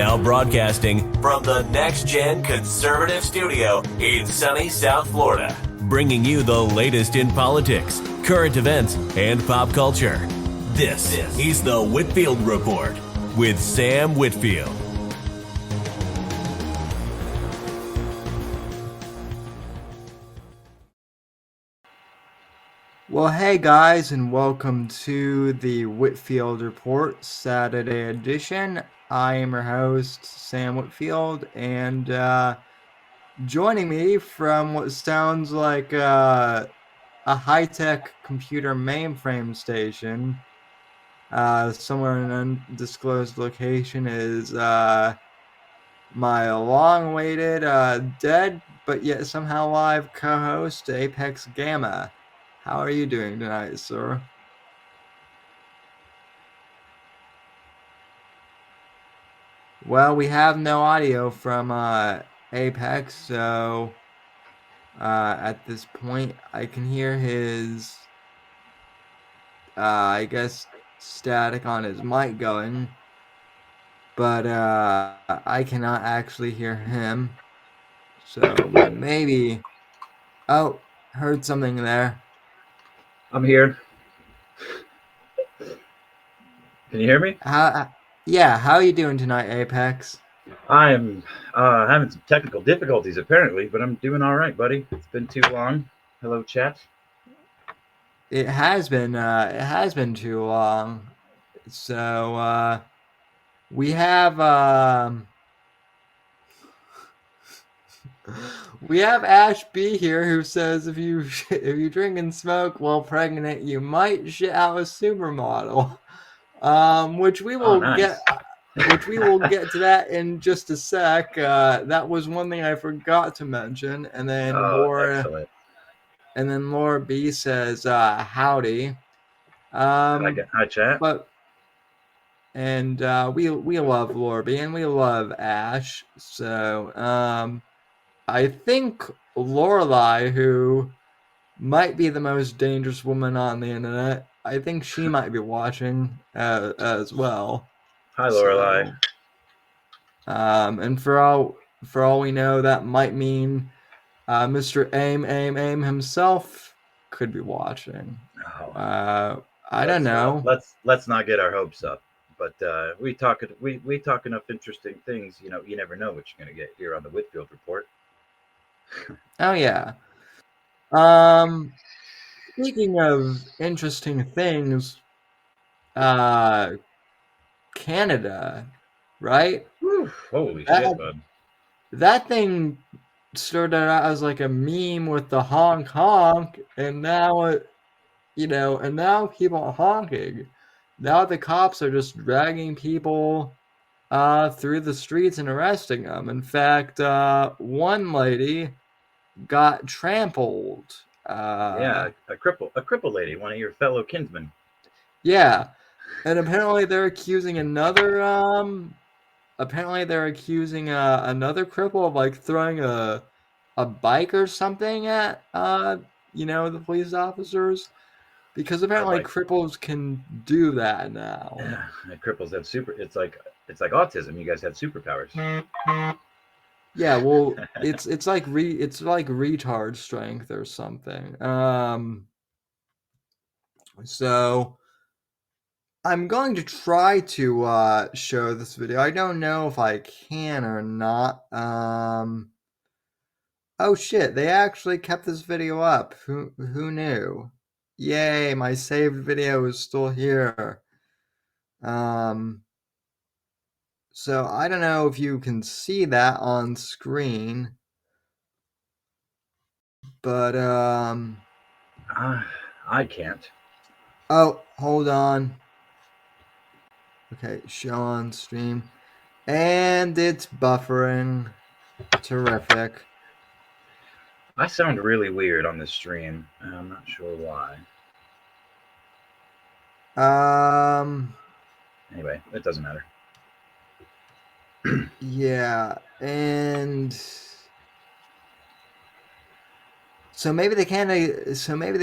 Now broadcasting from the Next Gen Conservative Studio in sunny South Florida, bringing you the latest in politics, current events, and pop culture. This is the Whitfield Report with Sam Whitfield. Well, hey guys, and welcome to the Whitfield Report Saturday edition. I am your host, Sam Whitfield, and joining me from what sounds like a high-tech computer mainframe station, somewhere in an undisclosed location, is my long-awaited, dead but yet somehow alive co-host, Apex Gamma. How are you doing tonight, sir? Well, we have no audio from Apex, so at this point I can hear his, I guess, static on his mic going, but I cannot actually hear him. So maybe... Oh, heard something there. I'm here. Can you hear me? Yeah, how are you doing tonight, Apex? I am having some technical difficulties apparently, but I'm doing all right, buddy. It's been too long. Hello, chat. It has been too long. So we have we have Ash B here, who says if you drink and smoke while pregnant, you might shit out a supermodel. Which we will get to that in just a sec. That was one thing I forgot to mention, and then Excellent. Laura B says howdy. Hi, chat. We love Laura B and we love Ash. So I think Lorelai, who might be the most dangerous woman on the internet, I think she might be watching as well. Hi, Lorelai. And for all we know, that might mean Mr. Aim himself could be watching. I don't know. Let's not get our hopes up. But we talk enough interesting things. You know, you never know what you're gonna get here on the Whitfield Report. Oh yeah. Speaking of interesting things, Canada, right? Whew, holy shit, bud. That thing started out as like a meme with the honk honk, and now now people are honking. Now the cops are just dragging people through the streets and arresting them. In fact, one lady got trampled. Yeah, a cripple lady, one of your fellow kinsmen. Yeah, and apparently they're accusing another cripple of like throwing a bike or something at the police officers, because apparently cripples can do that now. Yeah, cripples have it's like autism. You guys have superpowers. Yeah, well, it's like retard strength or something. So I'm going to try to show this video. I don't know if I can or not. Oh shit, they actually kept this video up. Who knew? Yay, my saved video is still here. So I don't know if you can see that on screen, but I can't. Oh, hold on. Okay, show on stream. And it's buffering. Terrific. I sound really weird on this stream, and I'm not sure why. Anyway, it doesn't matter. Yeah, and so maybe they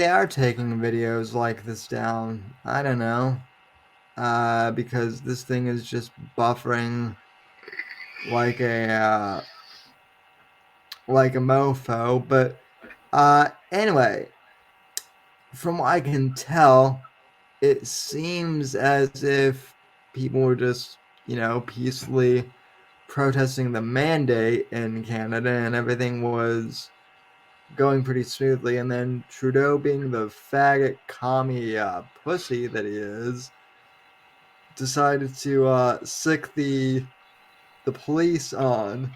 are taking videos like this down. I don't know. Because this thing is just buffering like a mofo. But anyway, from what I can tell, it seems as if people were just, peacefully protesting the mandate in Canada, and everything was going pretty smoothly. And then Trudeau, being the faggot commie pussy that he is, decided to sick the police on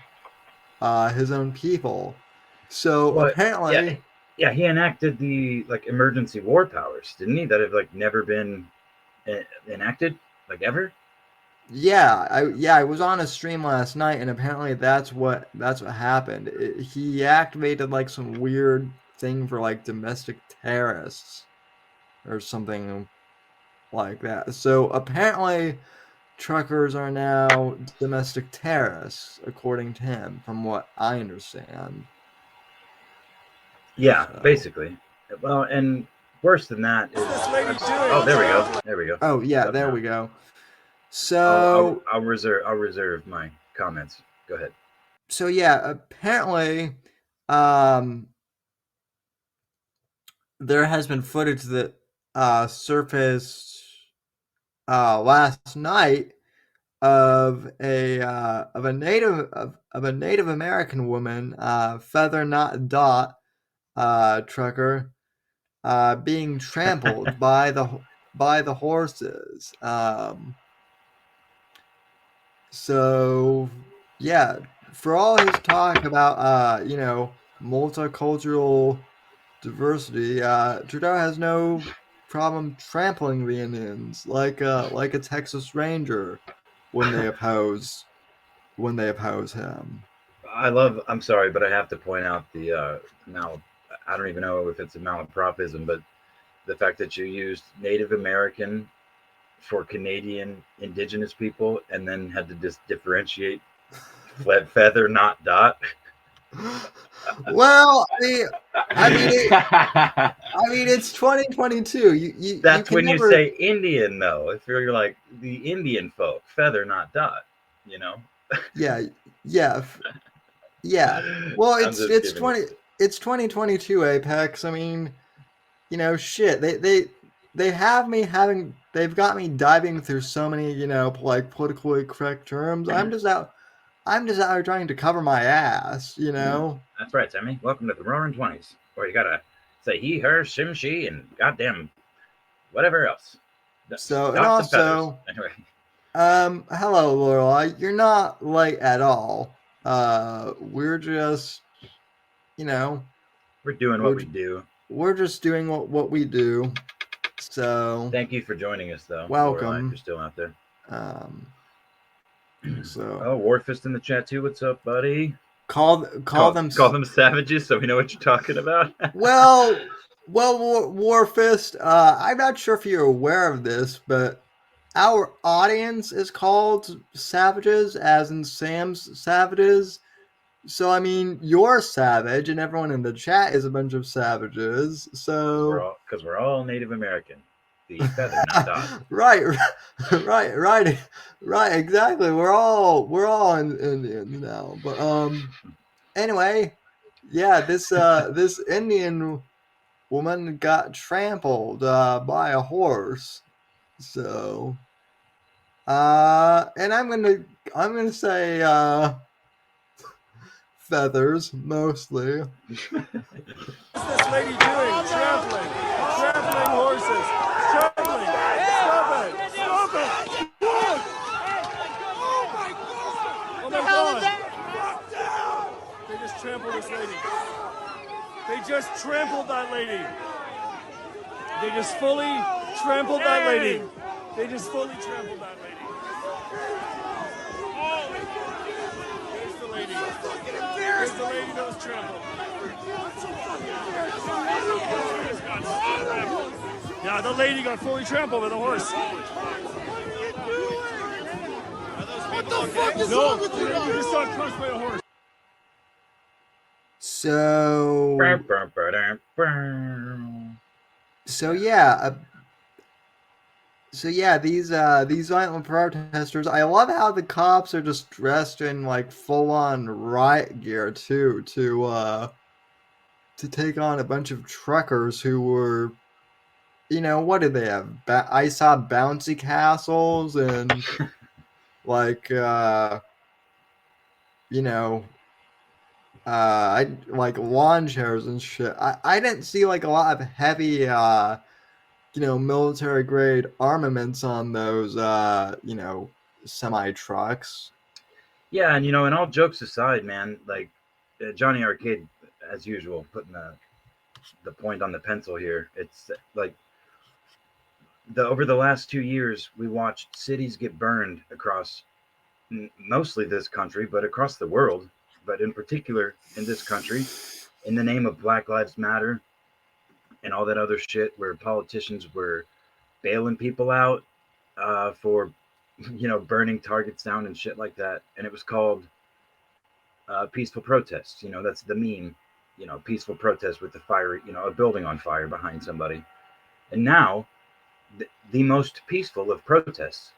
his own people. So Well, yeah, apparently, yeah, he enacted the like emergency war powers, didn't he? That have like never been enacted, like ever. I was on a stream last night, and apparently that's what happened. He activated like some weird thing for like domestic terrorists or something like that. So apparently, truckers are now domestic terrorists, according to him, from what I understand. Yeah, So, basically. Well, and worse than that is oh, there we go, there we go. oh It's yeah, up there now. we go. I'll, I'll So I'll reserve I'll reserve my comments. Go ahead. so yeah, apparently, um, there has been footage that surfaced last night of a Native American woman, Feather Not Dot, trucker, being trampled by the horses. So yeah, for all his talk about multicultural diversity, Trudeau has no problem trampling the Indians like a Texas Ranger when they oppose him. I'm sorry, but I have to point out the mal. I don't even know if it's a malapropism, but the fact that you used Native American for Canadian Indigenous people and then had to just differentiate feather, not dot. Well, I mean, it's 2022. You That's can when you never. say Indian, though. If you're like the Indian folk, feather, not dot. You know. Yeah, yeah, yeah. Well, I'm just it's giving you. 2022 Apex. I mean, shit. They've got me diving through so many, like politically correct terms. I'm just out here trying to cover my ass. That's right, Sammy. Welcome to the Roaring Twenties, where you gotta say he, her, shim, she, and goddamn whatever else. So, and Dots and feathers. also, Anyway, hello, Lorelai. You're not late at all. We're just, you know, we're doing what we're we do. we're just doing what we do. So, Thank you for joining us, though, Lorelai, if you're welcome. still out there. Um, so Oh, Warfist in the chat too. What's up, buddy? call them. Call them savages, so we know what you're talking about. Well, Warfist. I'm not sure if you're aware of this, but our audience is called savages, as in Sam's savages. So I mean, you're savage, and everyone in the chat is a bunch of savages. So Because we're all Native American. The feather, not dot. right, right, exactly. We're all in Indians now. But anyway, yeah, this Indian woman got trampled by a horse. So and I'm gonna say feathers mostly. What's this lady doing? Trampling horses. Trampling. Stop it. Look. Oh my God. They just trampled this lady. They just trampled that lady. They just fully trampled that lady. They just fully trampled that lady. There's the lady. There's the lady that was trampled. Yeah, the lady got fully trampled by the horse. What the fuck is wrong with you? You just got crushed by a horse. So yeah, So yeah, these violent protesters. I love how the cops are just dressed in like full on riot gear too to take on a bunch of truckers who were, what did they have? I saw bouncy castles and like you know I like lawn chairs and shit. I didn't see like a lot of heavy military grade armaments on those semi trucks. Yeah, and all jokes aside, man, like Johnny Arcade, as usual, putting the point on the pencil here. It's like the over the last 2 years, we watched cities get burned across mostly this country, but across the world, but in particular in this country, in the name of Black Lives Matter and all that other shit, where politicians were bailing people out for burning targets down and shit like that, and it was called peaceful protests. That's the meme. Peaceful protest with the fire, a building on fire behind somebody. And now, the most peaceful of protests.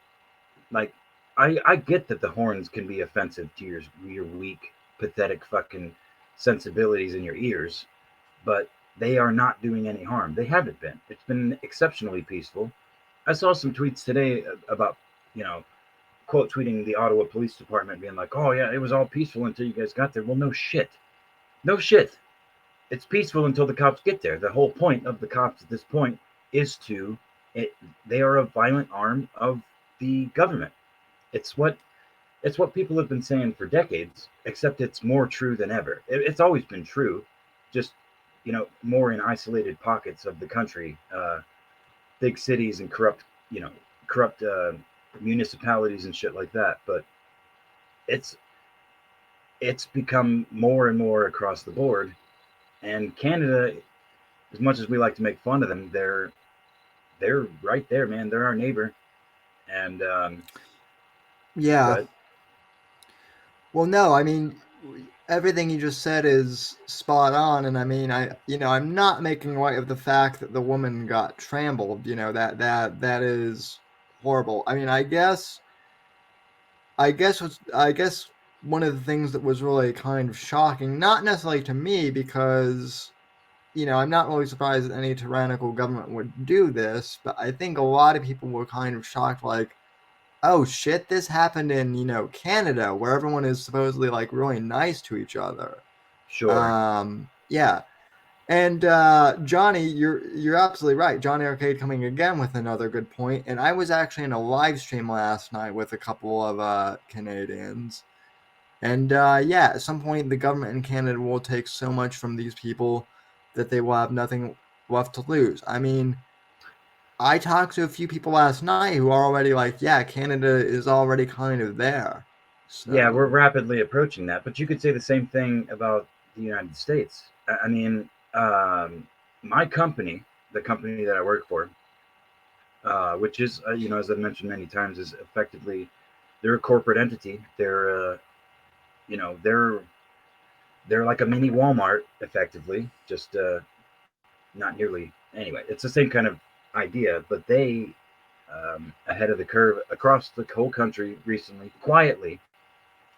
Like, I get that the horns can be offensive to your weak, pathetic fucking sensibilities in your ears, but they are not doing any harm. They haven't been. It's been exceptionally peaceful. I saw some tweets today about, quote tweeting the Ottawa Police Department being like, "Oh yeah, it was all peaceful until you guys got there." Well, no shit. No shit. It's peaceful until the cops get there. The whole point of the cops at this point is they are a violent arm of the government. It's what people have been saying for decades, except it's more true than ever. It's always been true, just more in isolated pockets of the country, big cities and corrupt municipalities and shit like that. But it's become more and more across the board. And Canada, as much as we like to make fun of them, they're right there, man. They're our neighbor. And Yeah. but Well, no, I mean everything you just said is spot on, and I mean I'm not making light of the fact that the woman got trampled. That is horrible. I mean, I guess one of the things that was really kind of shocking, not necessarily to me, because I'm not really surprised that any tyrannical government would do this, but I think a lot of people were kind of shocked, like, oh shit, this happened in, Canada, where everyone is supposedly like really nice to each other. sure. Yeah. And Johnny, you're absolutely right. Johnny Arcade coming again with another good point. And I was actually in a live stream last night with a couple of Canadians. And yeah, at some point the government in Canada will take so much from these people that they will have nothing left to lose. I mean, I talked to a few people last night who are already like, yeah, Canada is already kind of there. Yeah, we're So, rapidly approaching that. But you could say the same thing about the United States. I mean, my company, the company that I work for, which is, as I've mentioned many times, is effectively they're a corporate entity. You know, they're they're like a mini Walmart, effectively, just not nearly. Anyway, it's the same kind of idea, but they ahead of the curve across the whole country recently, quietly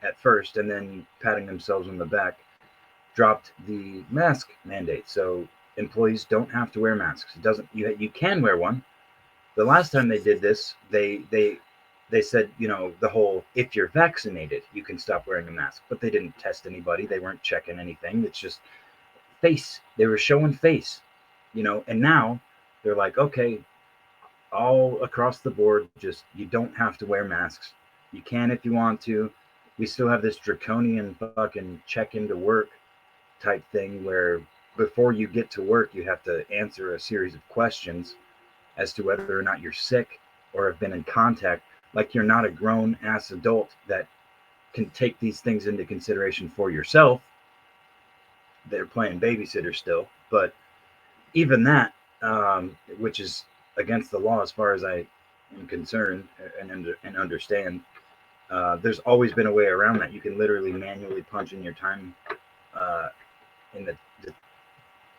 at first, and then patting themselves on the back, dropped the mask mandate. So employees don't have to wear masks. It doesn't. You can wear one. The last time they did this, they said, the whole, if you're vaccinated, you can stop wearing a mask. But they didn't test anybody. They weren't checking anything. It's just face. They were showing face, and now they're like, okay, all across the board, just you don't have to wear masks. You can if you want to. We still have this draconian fucking check into work type thing where before you get to work, you have to answer a series of questions as to whether or not you're sick or have been in contact. Like you're not a grown ass adult that can take these things into consideration for yourself. They're playing babysitter still, but even that, which is against the law as far as I am concerned and understand, there's always been a way around that. You can literally manually punch in your time in the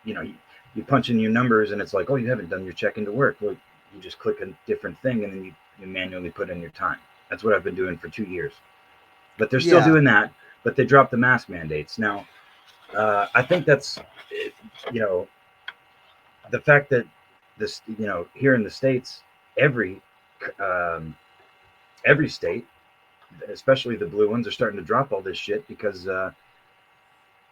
you punch in your numbers and it's like, oh, you haven't done your check into work. Well, You just click a different thing and then you manually put in your time. That's what I've been doing for 2 years. But they're still doing that, but they dropped the mask mandates. Now, I think that's, you know, the fact that this, you know, here in the States, every um, every state, especially the blue ones, are starting to drop all this shit because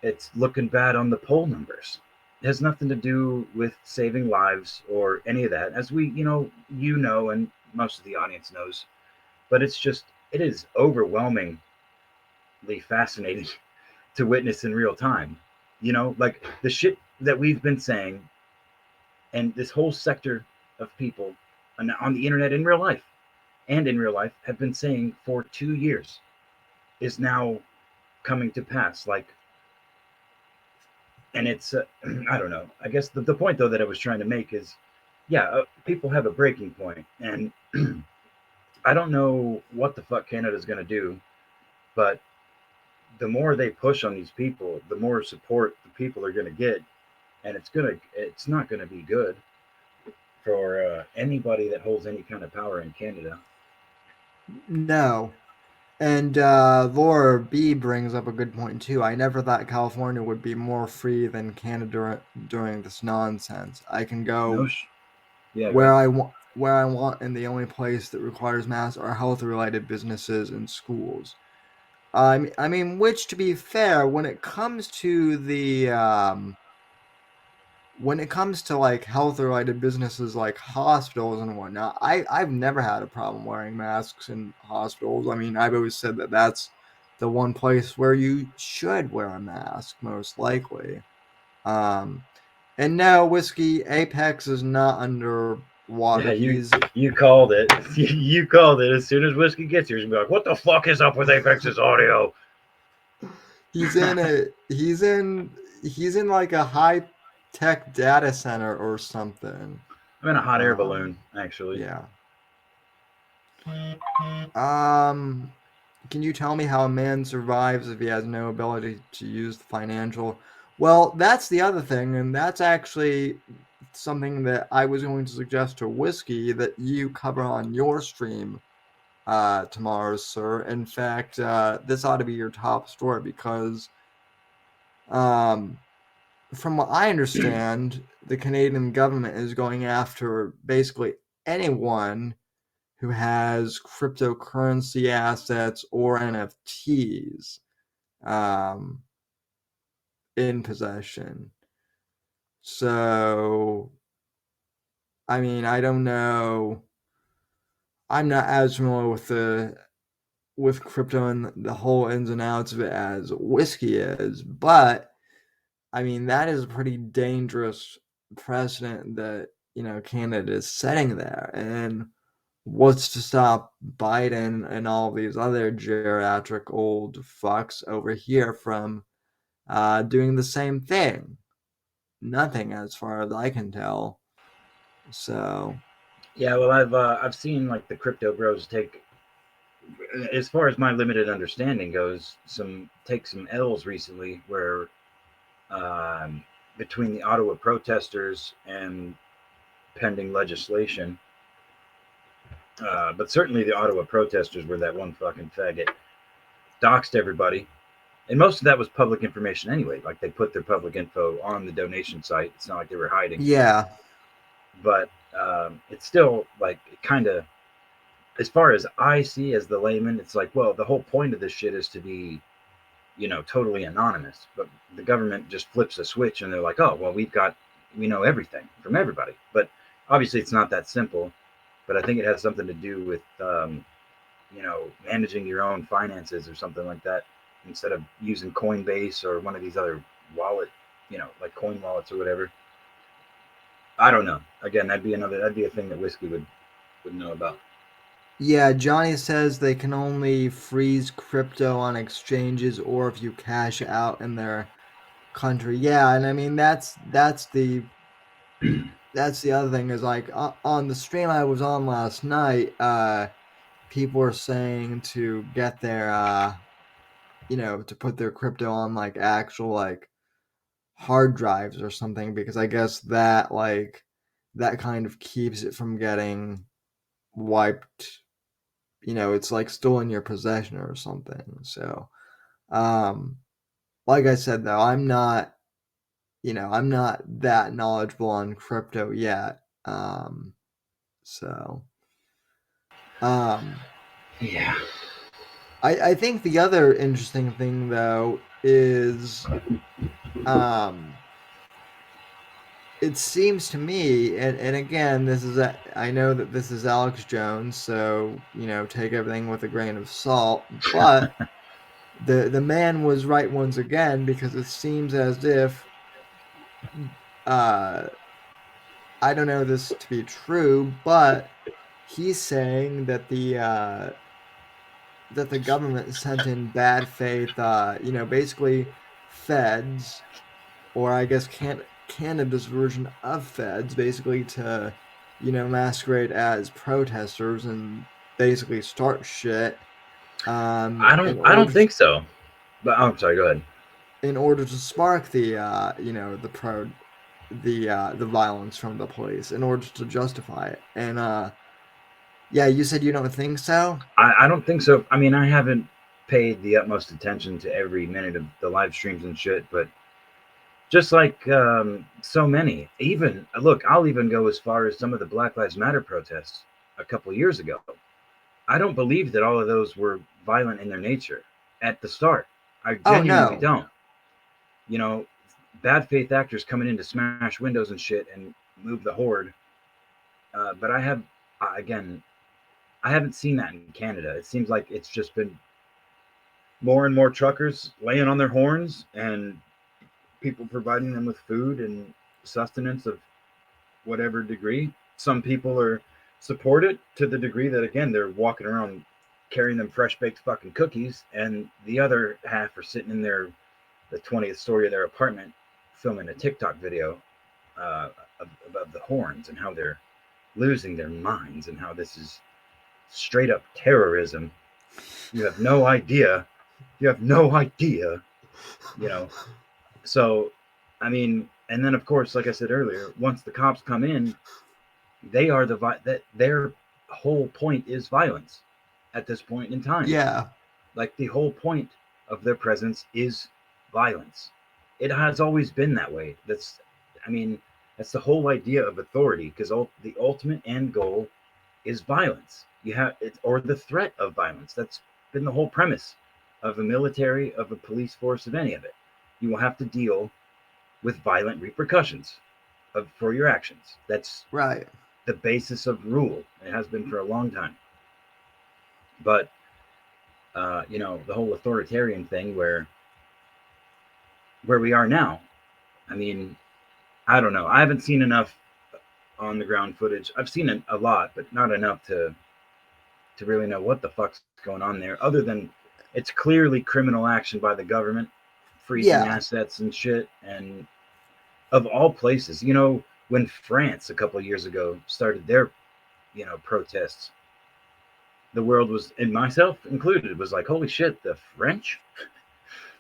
it's looking bad on the poll numbers. It has nothing to do with saving lives or any of that, as we, and most of the audience knows. But it's just, it is overwhelmingly fascinating to witness in real time. Like the shit that we've been saying, and this whole sector of people on the internet in real life have been saying for 2 years is now coming to pass. Like, and it's I don't know. I guess the point though that I was trying to make is, yeah, people have a breaking point, and I don't know what the fuck Canada's going to do, but the more they push on these people, the more support the people are going to get, and it's not going to be good for anybody that holds any kind of power in Canada. No. And Laura B brings up a good point too. I never thought California would be more free than Canada during this nonsense. I can go Yeah, where I want, and the only place that requires masks are health-related businesses and schools. I mean, which, to be fair, when it comes to like health-related businesses like hospitals and whatnot, I've never had a problem wearing masks in hospitals. I mean, I've always said that that's the one place where you should wear a mask, most likely. Um, and no, Whiskey Apex is not underwater. Yeah, you called it. You called it. As soon as Whiskey gets here, he's gonna be like, "What the fuck is up with Apex's audio?" He's in like a high tech data center or something. I'm in a hot air balloon, actually. Yeah. Can you tell me how a man survives if he has no ability to use the financial? Well, that's the other thing, and that's actually something that I was going to suggest to Whiskey that you cover on your stream tomorrow, sir. In fact, this ought to be your top story because from what I understand, the Canadian government is going after basically anyone who has cryptocurrency assets or NFTs in possession. So, I mean, I don't know. I'm not as familiar with crypto and the whole ins and outs of it as Whiskey is, but I mean that is a pretty dangerous precedent that Canada is setting there, and what's to stop Biden and all these other geriatric old fucks over here from doing the same thing? Nothing, as far as I can tell. So yeah, well, I've seen like the crypto bros take, as far as my limited understanding goes, take some L's recently, where between the Ottawa protesters and pending legislation. But certainly the Ottawa protesters were that one fucking faggot. Doxed everybody. And most of that was public information anyway. Like they put their public info on the donation site. It's not like they were hiding. yeah. But it's still like kind of, as far as I see as the layman, it's like, well, the whole point of this shit is to be, totally anonymous. But the government just flips a switch and they're like, oh, well, we know everything from everybody. But obviously it's not that simple. But I think it has something to do with, managing your own finances or something like that, instead of using Coinbase or one of these other wallet, like coin wallets or whatever. I don't know. Again, that'd be a thing that Whiskey would know about. Yeah, Johnny says they can only freeze crypto on exchanges or if you cash out in their country. Yeah, and I mean that's the other thing is like on the stream I was on last night, people were saying to get their to put their crypto on like actual like hard drives or something, because I guess that like that kind of keeps it from getting wiped. It's like still in your possession or something. So, like I said, though, I'm not that knowledgeable on crypto yet. So, Yeah. I think the other interesting thing, though, is, it seems to me, and again, I know that this is Alex Jones, so, take everything with a grain of salt, but the man was right once again, because it seems as if, I don't know this to be true, but he's saying that the government sent in bad faith, basically feds, or I guess Canada's version of feds, basically to, masquerade as protesters and basically start shit. In I don't order think so. But I'm sorry. Go ahead. in order to spark the violence from the police, in order to justify it. And yeah, you said you don't think so? I don't think so. I mean, I haven't paid the utmost attention to every minute of the live streams and shit, but just like so many, even look, I'll even go as far as some of the Black Lives Matter protests a couple of years ago. I don't believe that all of those were violent in their nature at the start. I Oh genuinely no. don't. You know, bad faith actors coming in to smash windows and shit and move the horde. But again, I haven't seen that in Canada. It seems like it's just been more and more truckers laying on their horns and people providing them with food and sustenance of whatever degree. Some people are supported to the degree that, again, they're walking around carrying them fresh baked fucking cookies, and the other half are sitting in the 20th story of their apartment filming a TikTok video of the horns and how they're losing their minds and how this is straight up terrorism. You have no idea. You have no idea. You know. So, I mean, and then of course, like I said earlier, once the cops come in, they are that their whole point is violence at this point in time. Yeah. Like the whole point of their presence is violence. It has always been that way. I mean, that's the whole idea of authority, because the ultimate end goal is violence. You have it, or the threat of violence. That's been the whole premise of a military, of a police force, of any of it. You will have to deal with violent repercussions for your actions. That's Right. the basis of rule. It has been for a long time. But the whole authoritarian thing where we are now, I mean, I don't know. I haven't seen enough on the ground footage. I've seen a lot, but not enough to really know what the fuck's going on there, other than it's clearly criminal action by the government, freezing Yeah. assets and shit. And of all places, when France a couple of years ago started their, protests, the world was, and myself included, was like, holy shit, the French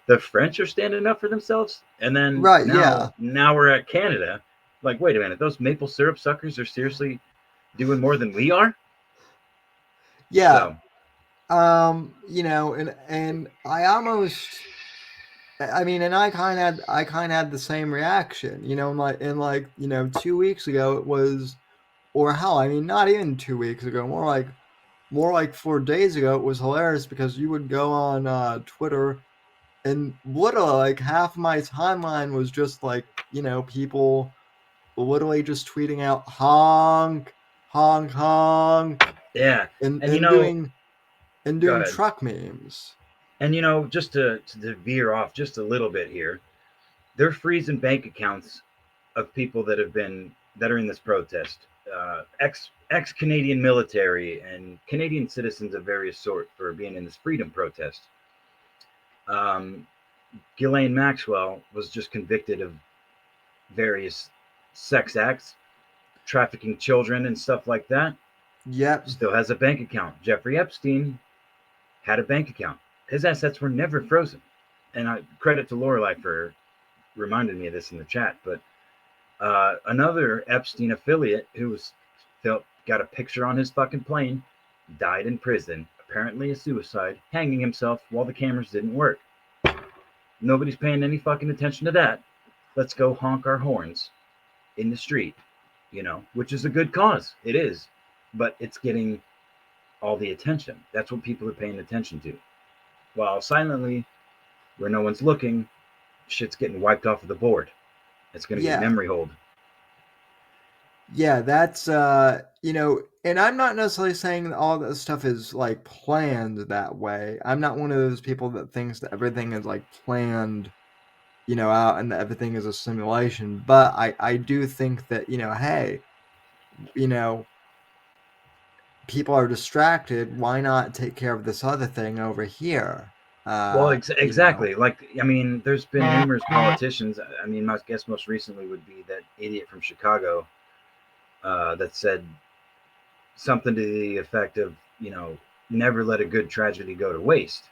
are standing up for themselves. And then Right, yeah. now we're at Canada. Like, wait a minute, those maple syrup suckers are seriously doing more than we are? Yeah. So, And I kind of had the same reaction, in 2 weeks ago it was, or hell, I mean, not even 2 weeks ago, more like 4 days ago, it was hilarious because you would go on Twitter, and literally like half my timeline was just like, people literally just tweeting out honk, honk, honk, yeah. and And, go doing ahead. truck memes. And, just to veer off just a little bit here, they're freezing bank accounts of people that are in this protest, ex Canadian military and Canadian citizens of various sort, for being in this freedom protest. Ghislaine Maxwell was just convicted of various sex acts, trafficking children and stuff like that. Yep. Still has a bank account. Jeffrey Epstein had a bank account. His assets were never frozen. And I credit to Lorelai for reminding me of this in the chat. But Another Epstein affiliate who got a picture on his fucking plane, died in prison, apparently a suicide, hanging himself while the cameras didn't work. Nobody's paying any fucking attention to that. Let's go honk our horns in the street, which is a good cause. It is. But it's getting all the attention. That's what people are paying attention to. While silently, where no one's looking, shit's getting wiped off of the board. It's going to get memory hold. Yeah, that's and I'm not necessarily saying that all that stuff is like planned that way. I'm not one of those people that thinks that everything is like planned, out and that everything is a simulation. But I do think that, hey, people are distracted. Why not take care of this other thing over here? Well, exactly. Like, I mean, there's been numerous politicians. I mean, I guess most recently would be that idiot from Chicago that said something to the effect of, never let a good tragedy go to waste,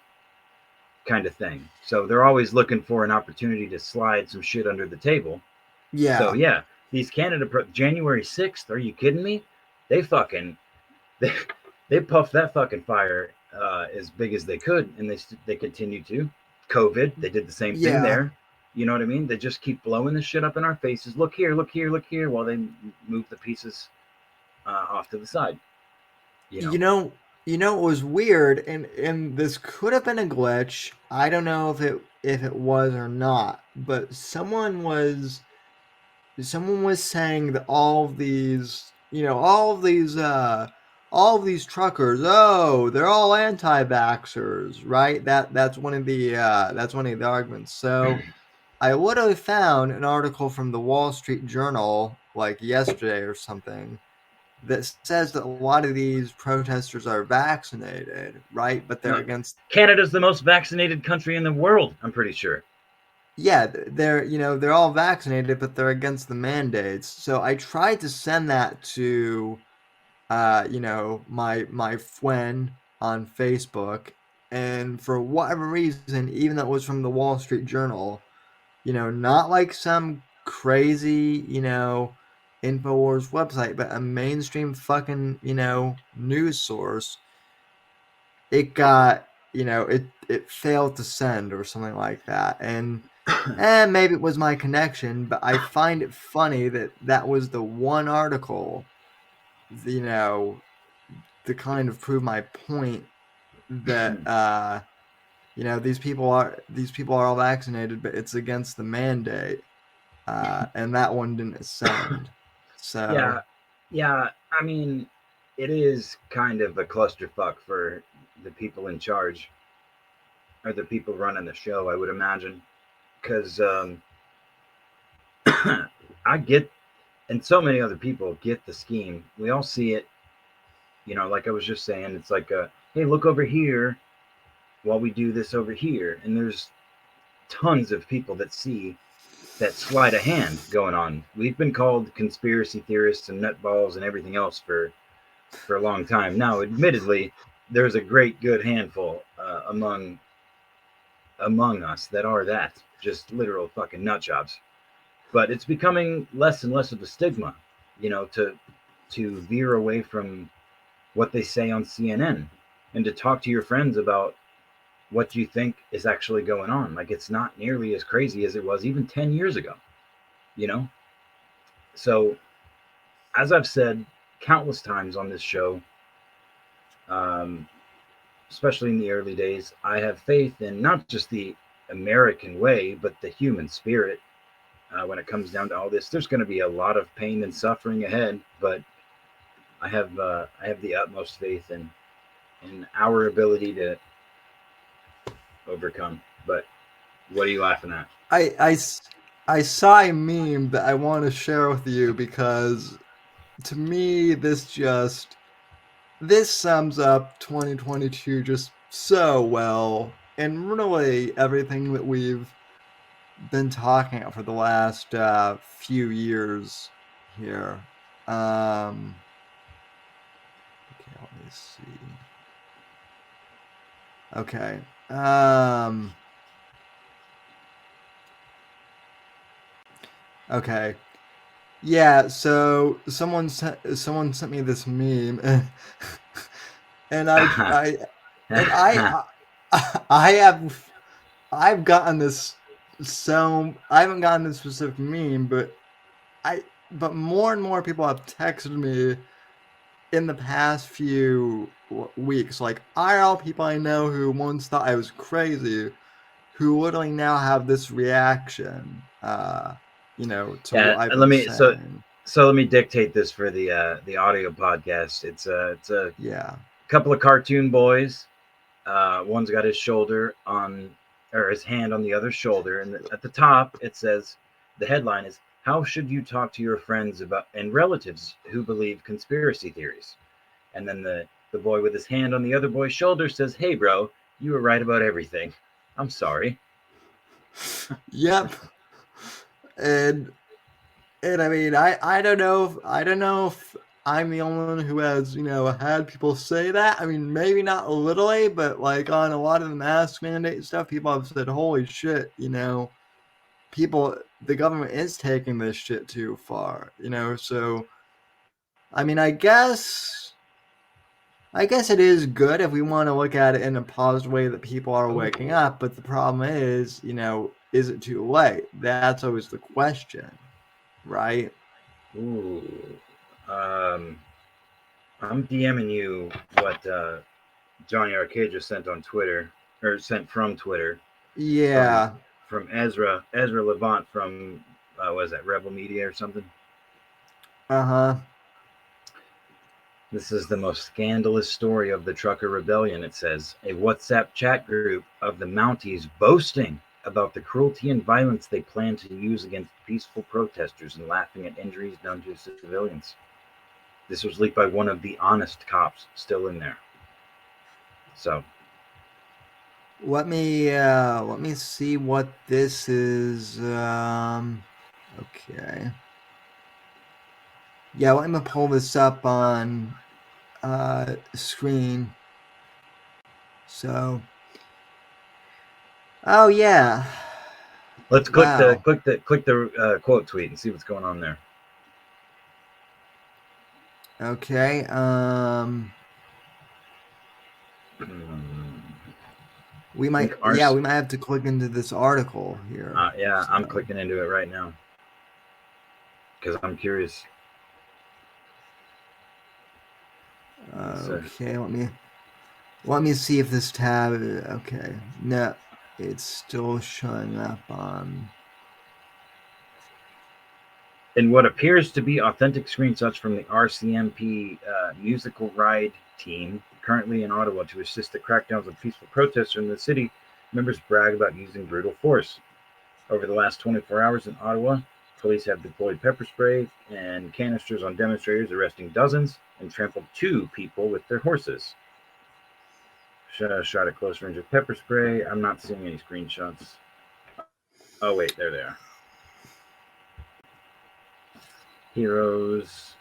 kind of thing. So they're always looking for an opportunity to slide some shit under the table. Yeah. So yeah, these January 6th, are you kidding me? They puffed that fucking fire as big as they could, and they continue to. COVID, they did the same thing there. You know what I mean? They just keep blowing this shit up in our faces. Look here, look here, look here, while they move the pieces off to the side. It was weird, and this could have been a glitch. I don't know if it was or not, but someone was saying that all of these truckers, oh, they're all anti-vaxxers, right? That's one of the arguments. So I literally found an article from the Wall Street Journal like yesterday or something that says that a lot of these protesters are vaccinated, right? But they're against... Canada's the most vaccinated country in the world, I'm pretty sure. Yeah, they're all vaccinated, but they're against the mandates. So I tried to send that to, my friend on Facebook, and for whatever reason, even though it was from the Wall Street Journal, not like some crazy, InfoWars website, but a mainstream fucking, news source, it got, it failed to send or something like that. And maybe it was my connection, but I find it funny that was the one article, to kind of prove my point that, these people are all vaccinated, but it's against the mandate. And that one didn't send. So yeah. I mean, it is kind of a clusterfuck for the people in charge, or the people running the show, I would imagine, because I get, and so many other people get the scheme. We all see it. Like I was just saying, it's like, hey, look over here while we do this over here, and there's tons of people that see that sleight of hand going on. We've been called conspiracy theorists and nutballs and everything else for a long time now. Admittedly, there's a great good handful among us that are that, just literal fucking nut jobs. But it's becoming less and less of a stigma, to veer away from what they say on CNN and to talk to your friends about what you think is actually going on. Like, it's not nearly as crazy as it was even 10 years ago, So, as I've said countless times on this show, especially in the early days, I have faith in not just the American way, but the human spirit. When it comes down to all this, there's going to be a lot of pain and suffering ahead, but I have the utmost faith in our ability to overcome. But what are you laughing at? I saw a meme that I want to share with you because to me this sums up 2022 just so well, and really everything that we've been talking about for the last few years here. Okay, let me see. Okay. Okay. Yeah, so someone sent me this meme, and I and I have I've gotten this, so I haven't gotten this specific meme, but more and more people have texted me in the past few weeks, like IRL people I know who once thought I was crazy, who literally now have this reaction, to Yeah, what I've and been saying. let me dictate this for the audio podcast. It's a Yeah. couple of cartoon boys. One's got his shoulder on, or his hand on the other's shoulder, and at the top it says, the headline is, "How should you talk to your friends about and relatives who believe conspiracy theories?" And then the boy with his hand on the other boy's shoulder says, "Hey, bro, you were right about everything. I'm sorry." Yep. And I mean, I don't know if I'm the only one who has, had people say that. I mean, maybe not literally, but like on a lot of the mask mandate stuff, people have said, "Holy shit," the government is taking this shit too far, So, I mean, I guess it is good if we want to look at it in a positive way that people are waking Oh, up. But the problem is, is it too late? That's always the question, right? ooh. Um, I'm DMing you what Johnny Arcade just sent on Twitter, or sent from Twitter, from Yeah. Ezra Levant from what is that, Rebel Media or something. Uh-huh. This is the most scandalous story of the trucker rebellion. It says a WhatsApp chat group of the Mounties boasting about the cruelty and violence they plan to use against peaceful protesters and laughing at injuries done to civilians. This was leaked by one of the honest cops still in there. So Let me see what this is. Okay. Yeah, let me pull this up on screen. So, oh yeah. let's Wow. click the quote tweet and see what's going on there. Okay. We I think might, yeah, we might have to click into this article here. yeah, I'm So, clicking into it right now because I'm curious. okay, let me see if this tab. Okay, no, it's still showing up on. In what appears to be authentic screenshots from the RCMP musical ride team currently in Ottawa to assist the crackdowns on peaceful protesters in the city, members brag about using brutal force. Over the last 24 hours in Ottawa, police have deployed pepper spray and canisters on demonstrators, arresting dozens and trampled 2 people with their horses. Shot at close range of pepper spray. I'm not seeing any screenshots. Oh, wait, there they are. Heroes.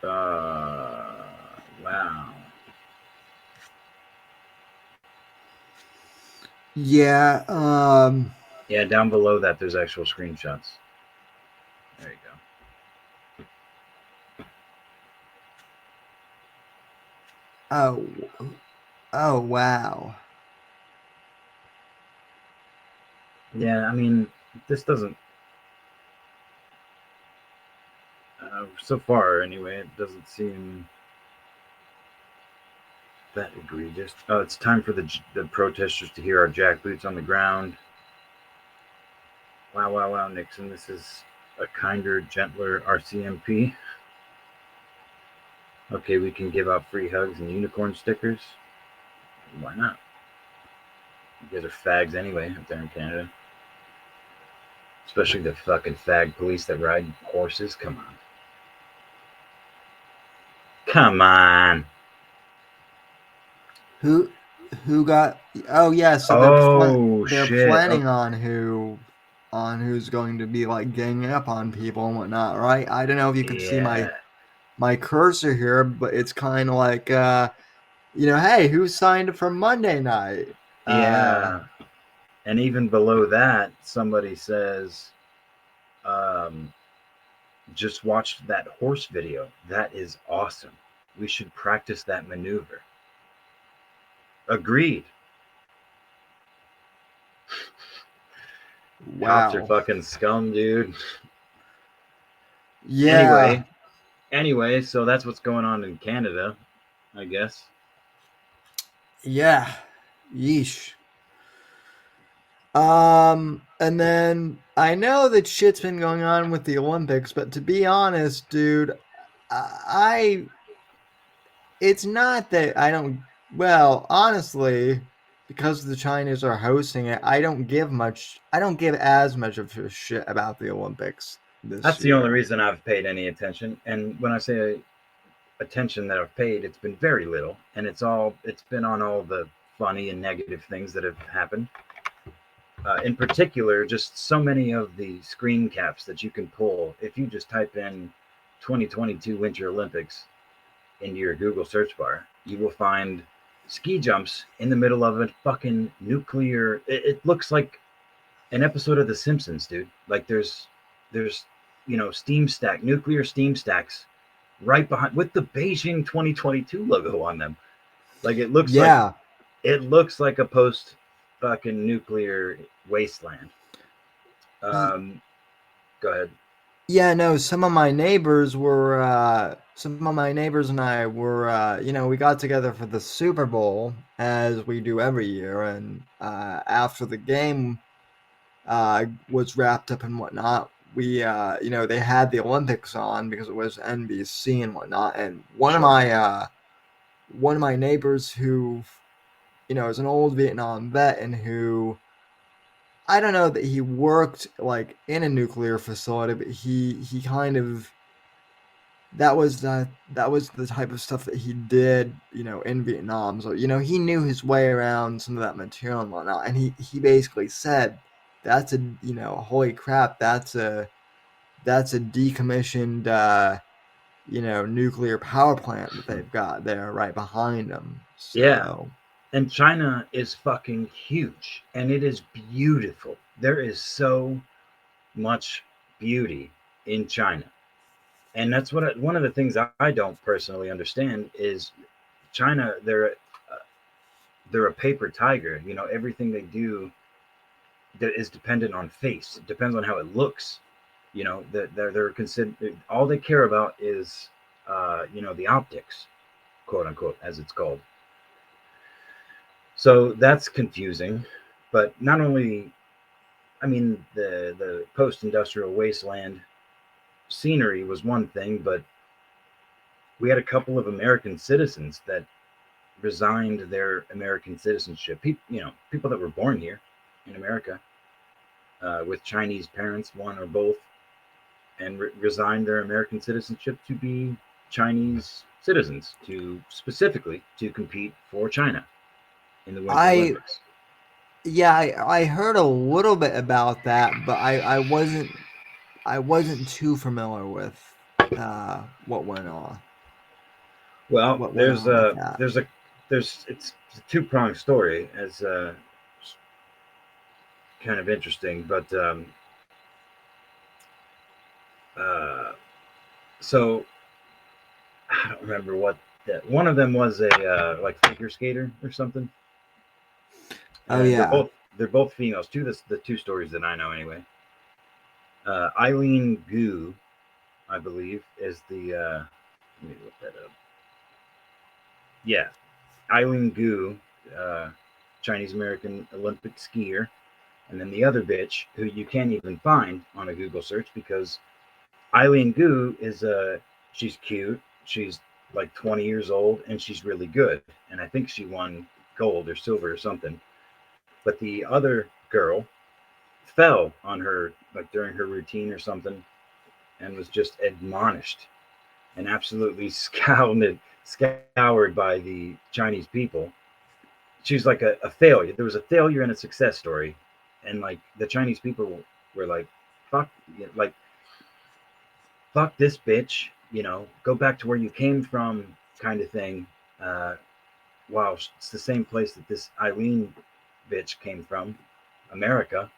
Wow. Yeah. Yeah, down below that, there's actual screenshots. There you go. Oh. Oh wow. Yeah, I mean, this doesn't. So far, anyway, it doesn't seem that egregious. Oh, it's time for the protesters to hear our jackboots on the ground. Wow, wow, wow, Nixon. This is a kinder, gentler RCMP. Okay, we can give out free hugs and unicorn stickers. Why not? You guys are fags anyway up there in Canada. Especially the fucking fag police that ride horses. Come on. Come on. Who got? Oh yeah. So Oh, they're shit. Oh, planning on who's going to be like ganging up on people and whatnot, right? I don't know if you could see yeah. my cursor here, but it's kind of like hey, who signed up for Monday night? Yeah. And even below that, somebody says, Just watched that horse video. That is awesome. We should practice that maneuver. Agreed. Cops are Wow. fucking scum, dude. Yeah. Anyway, so that's what's going on in Canada, I guess. Yeah. Yeesh. And then I know that shit's been going on with the Olympics, but to be honest, dude, I it's not that I don't, well, honestly, because the Chinese are hosting it, I don't give as much of a shit about the Olympics this That's the only year. reason I've paid any attention. And when I say attention that I've paid, it's been very little, and it's been on all the funny and negative things that have happened. In particular, just so many of the screen caps that you can pull if you just type in 2022 Winter Olympics into your Google search bar. You will find ski jumps in the middle of a fucking nuclear. It looks like an episode of The Simpsons, dude. Like there's nuclear steam stacks right behind with the Beijing 2022 logo on them. Like it looks Yeah. like a post fucking nuclear wasteland. Y- Go ahead. Yeah, no, some of my neighbors and I were, we got together for the Super Bowl as we do every year. And after the game was wrapped up and whatnot, they had the Olympics on because it was NBC and whatnot. And Sure. One of my neighbors who, is an old Vietnam vet and who, I don't know that he worked like in a nuclear facility, but he kind of that was the type of stuff that he did, in Vietnam. So, he knew his way around some of that material and whatnot. And he basically said, that's holy crap, that's a decommissioned nuclear power plant that they've got there right behind them. Yeah. So And China is fucking huge, and it is beautiful. There is so much beauty in China. And that's one of the things I don't personally understand is China. They're a paper tiger. Everything they do that is dependent on face. It depends on how it looks. They're considered, all they care about is the optics, quote unquote, as it's called. So that's confusing. But not only, I mean, the post-industrial wasteland scenery was one thing, but we had a couple of American citizens that resigned their American citizenship. People that were born here in America with Chinese parents, one or both, and resigned their American citizenship to be Chinese citizens, specifically to compete for China in the Winter I Olympics. yeah, I heard a little bit about that, but I wasn't too familiar with what went on. Well, What went there's on with a that? there's a there's it's a two-pronged story, as kind of interesting, but so I don't remember what that. One of them was a like figure skater or something. Oh And yeah. they're both females. The two stories that I know anyway. Eileen Gu, I believe, is the. Let me look that up. Yeah, Eileen Gu, Chinese American Olympic skier, and then the other bitch who you can't even find on a Google search because Eileen Gu she's cute. She's like 20 years old and she's really good. And I think she won gold or silver or something. But the other girl fell on her like during her routine or something and was just admonished and absolutely scoured by the Chinese people. She's like a failure. There was a failure and a success story. And like the Chinese people were like, fuck, like, fuck this bitch, go back to where you came from, kind of thing. Wow, it's the same place that this Eileen bitch came from, America,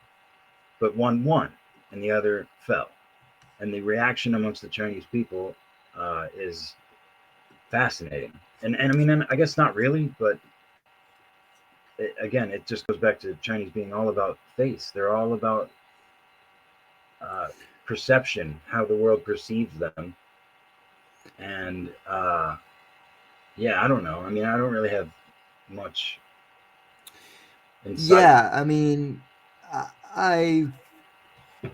but one won and the other fell. and the reaction amongst the Chinese people is fascinating. And I mean, and I guess not really, but again, it just goes back to Chinese being all about face. They're all about uh, perception, how the world perceives them, and yeah, I don't know. I mean, I don't really have much insight. Yeah, I mean, I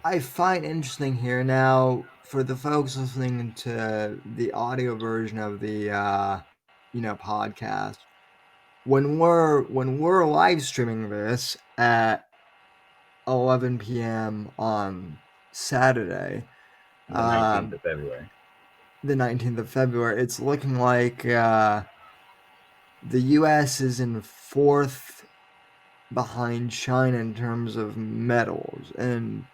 I find interesting here now for the folks listening to the audio version of the podcast. When we're live streaming this at 11 p.m. on Saturday, The 19th um, of February. the 19th of February, it's looking like the U.S. is in fourth behind China in terms of medals, and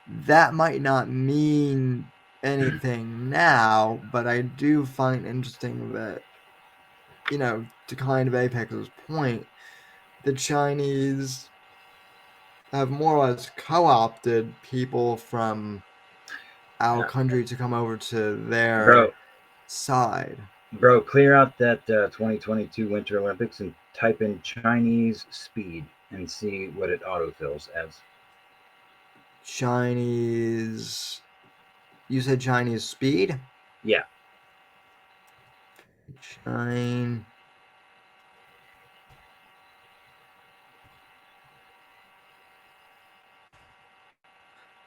that might not mean anything now, but I do find interesting that, to kind of Apex's point, the Chinese have more or less co-opted people from our country to come over to their Bro, side. bro, clear out that 2022 Winter Olympics and type in Chinese speed and see what it autofills as. Chinese. You said Chinese speed? Yeah. Chine.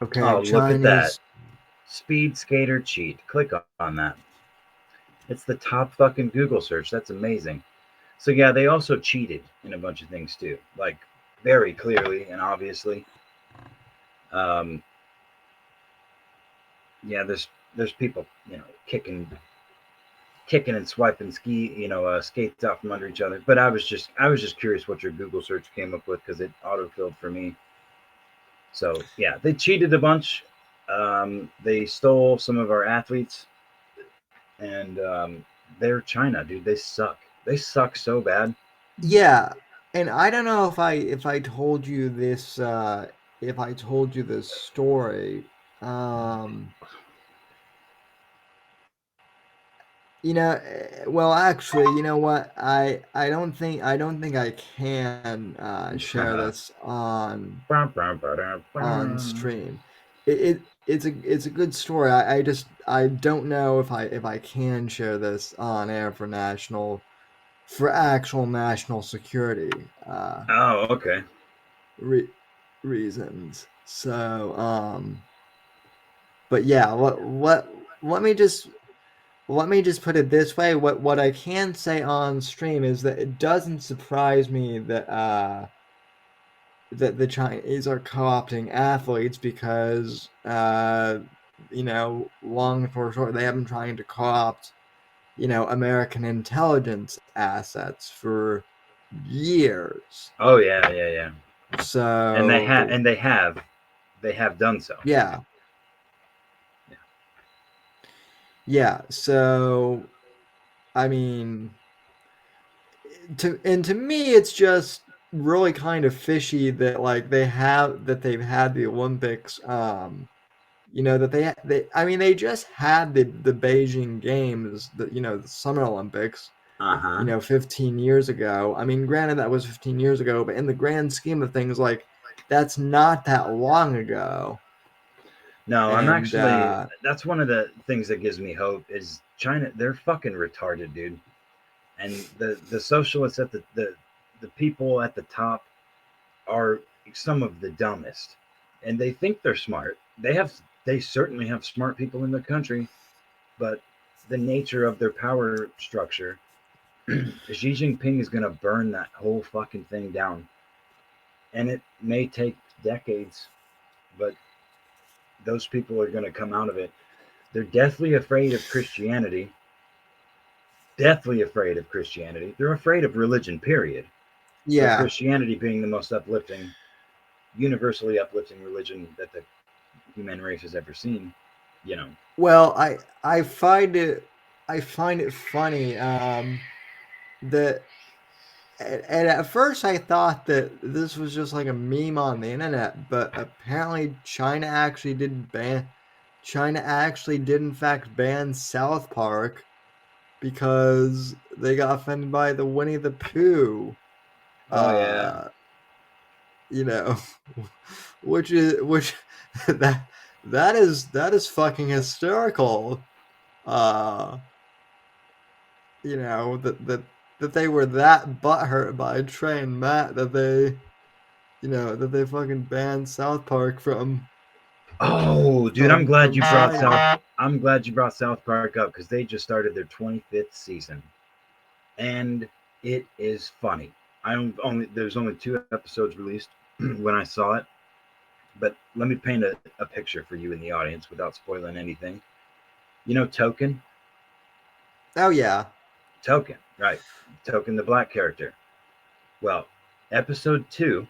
Okay, Oh, look at that. Chinese. Speed skater cheat. Click on that. It's the top fucking Google search. That's amazing. So yeah, they also cheated in a bunch of things too, like very clearly and obviously. Um, yeah, there's people, kicking and swiping skates out from under each other. But I was just curious what your Google search came up with because it autofilled for me. So yeah, they cheated a bunch. They stole some of our athletes, and they're China, dude. They suck. They suck so bad. Yeah, and I don't know if I told you this story. Um, well, actually, you know what? I don't think I can share this on stream. It's a good story. I don't know if I can share this on air for actual national security Oh, okay. re- reasons. So but yeah, let me just put it this way. What I can say on stream is that it doesn't surprise me that the Chinese are co-opting athletes because long for short, they have been trying to co-opt American intelligence assets for years. Oh yeah, yeah, yeah. And they have, So and they have done so. yeah, yeah. So I mean, to me, it's just really kind of fishy that they've had the Olympics. That I mean, they just had the Beijing Games, the Summer Olympics, Uh huh. 15 years ago. I mean, granted that was 15 years ago, but in the grand scheme of things, like that's not that long ago. No, I'm And actually. That's one of the things that gives me hope is China. They're fucking retarded, dude. And the socialists at the people at the top are some of the dumbest, and they think they're smart. They certainly have smart people in their country, but the nature of their power structure, Xi Jinping is going to burn that whole fucking thing down, and it may take decades, but those people are going to come out of it. They're deathly afraid of Christianity. Deathly afraid of Christianity. They're afraid of religion, period. But yeah, Christianity being the most uplifting, universally uplifting religion that the human race has ever seen, you know. well, I find it funny that and at first I thought that this was just like a meme on the internet, but apparently China actually did ban China actually did in fact ban South Park because they got offended by the Winnie the Pooh. Oh yeah. You know, which that is fucking hysterical. Uh, that they were that butthurt by Trey and Matt that they fucking banned South Park Oh, dude, from China. I'm glad you brought South Park up because they just started their 25th season, and it is funny. There's only 2 episodes released when I saw it, but let me paint a picture for you in the audience without spoiling anything. You know Token? Oh yeah. Token, right? Token, the black character. Well, episode 2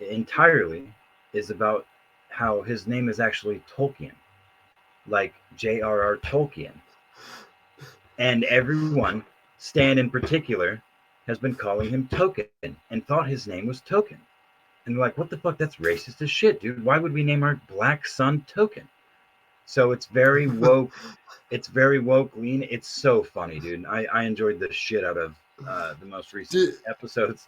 entirely is about how his name is actually Tolkien, like J.R.R. Tolkien. And everyone, Stan in particular, has been calling him Token and thought his name was Token. And they're like, what the fuck? That's racist as shit, dude. Why would we name our black son Token? So it's very woke. It's very woke lean. It's so funny, dude. I enjoyed the shit out of the most recent episodes.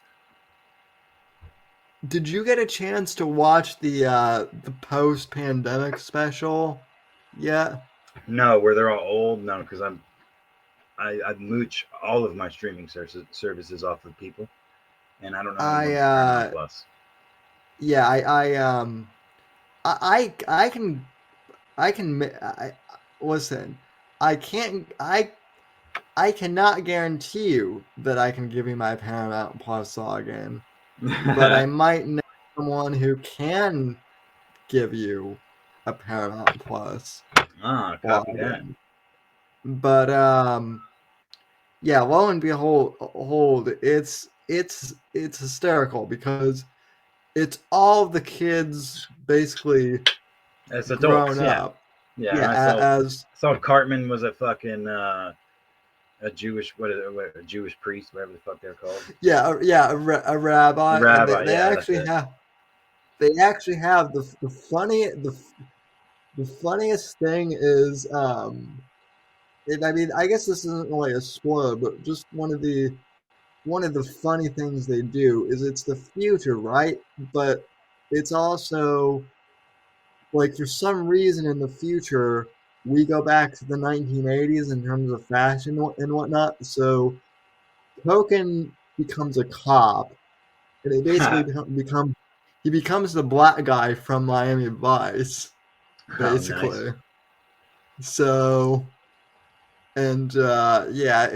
Did you get a chance to watch the post-pandemic special yet? No, where they're all old. No, because I mooch all of my streaming services off of people, and I don't know I anyone's Paramount Plus. Yeah, I can listen. I cannot guarantee you that I can give you my Paramount Plus login, but I might know someone who can give you a Paramount Plus Copy that. login. But yeah, lo and behold, it's hysterical because it's all the kids basically As adults, grown yeah. up. Yeah, Yeah, I saw Cartman was a fucking a Jewish a Jewish priest, whatever the fuck they're called. Yeah, a rabbi. And Rabbi, yeah, they actually have the funniest thing is I mean I guess this isn't really a spoiler, but just one of the funny things they do is it's the future, right? But it's also like for some reason in the future we go back to the 1980s in terms of fashion and whatnot. So Token becomes a cop, and he basically that. becomes the black guy from Miami Vice, Oh, nice. basically. So, and yeah,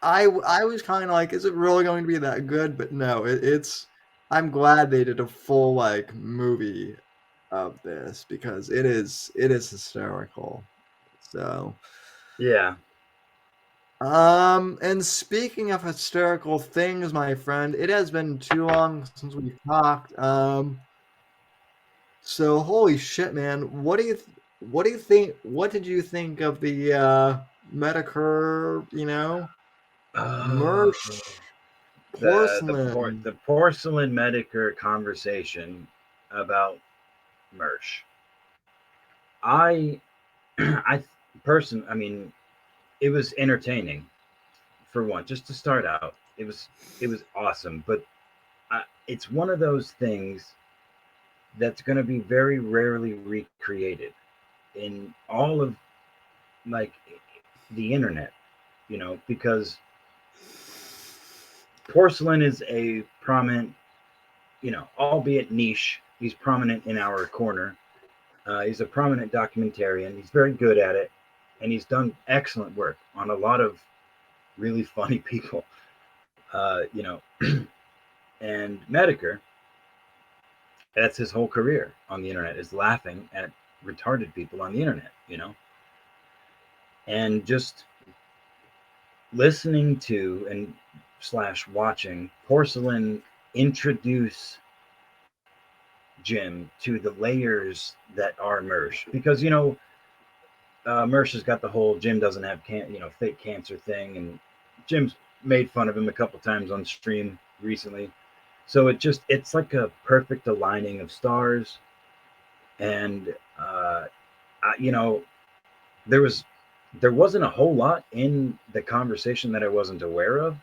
I was kind of like, is it really going to be that good? But no, it's. I'm glad they did a full like movie of this because it is hysterical. So, Yeah. and speaking of hysterical things, my friend, it has been too long since we've talked. So holy shit, man, what do you think? What did you think of the Metokur, Oh, Mersh the porcelain? porcelain Metokur conversation about Mersh. I I I mean, it was entertaining for one, just to start out. It was awesome, but it's one of those things that's going to be very rarely recreated in all of like the internet, because Porcelain is a prominent, albeit niche, he's prominent in our corner. He's a prominent documentarian. He's very good at it, and he's done excellent work on a lot of really funny people. Uh, you know, and Metokur, that's his whole career on the internet, is laughing at retarded people on the internet. And just listening to and slash watching Porcelain introduce Jim to the layers that are Mersh, because Mersh has got the whole Jim doesn't have fake cancer thing, and Jim's made fun of him a couple times on stream recently. So it's like a perfect aligning of stars, and you know, there wasn't a whole lot in the conversation that I wasn't aware of.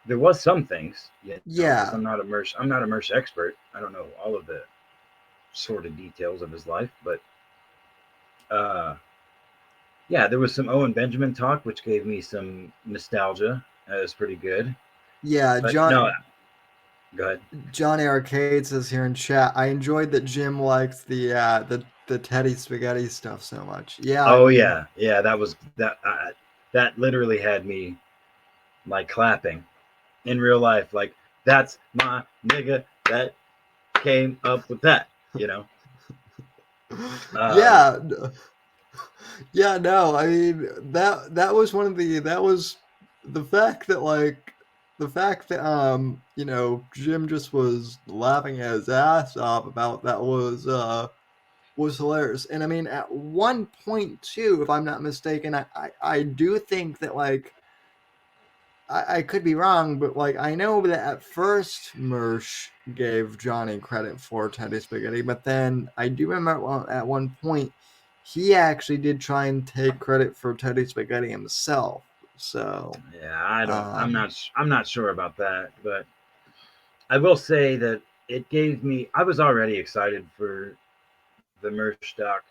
There was some things, because Yeah. I'm not a Mersh expert. I don't know all of the sordid details of his life, but uh, yeah, there was some Owen Benjamin talk, which gave me some nostalgia. It was pretty good. Yeah, But no, go ahead. John Arcade says here in chat, I enjoyed that Jim liked the Teddy Spaghetti stuff so much. Yeah, I Oh mean, yeah, yeah, that was that. That literally had me like clapping in real life. Like that's my nigga that came up with that. You know. Um, yeah, yeah, no, I mean that was one of that was the fact that Jim just was laughing his ass off about that was hilarious. And I mean at one point too, if I'm not mistaken, I do think that I could be wrong, but I know that at first Mersh gave Johnny credit for Teddy Spaghetti, but then I do remember at one point he actually did try and take credit for Teddy Spaghetti himself. So, yeah, I don't. um, I'm not sure about that, but I will say that it gave me. I was already excited for the merch doc,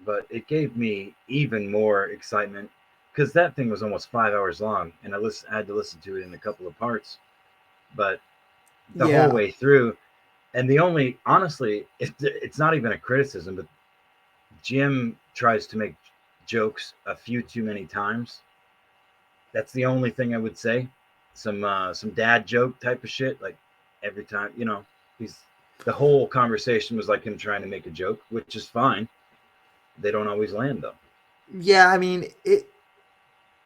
but it gave me even more excitement because that thing was almost 5 hours long, and I had to listen to it in a couple of parts, but the whole yeah, way through. And the only, honestly, it's not even a criticism, but Jim tries to make jokes a few too many times. That's the only thing I would say. Some dad joke type of shit, like every time, he's the whole conversation was like him trying to make a joke, which is fine. They don't always land though. yeah. I mean it.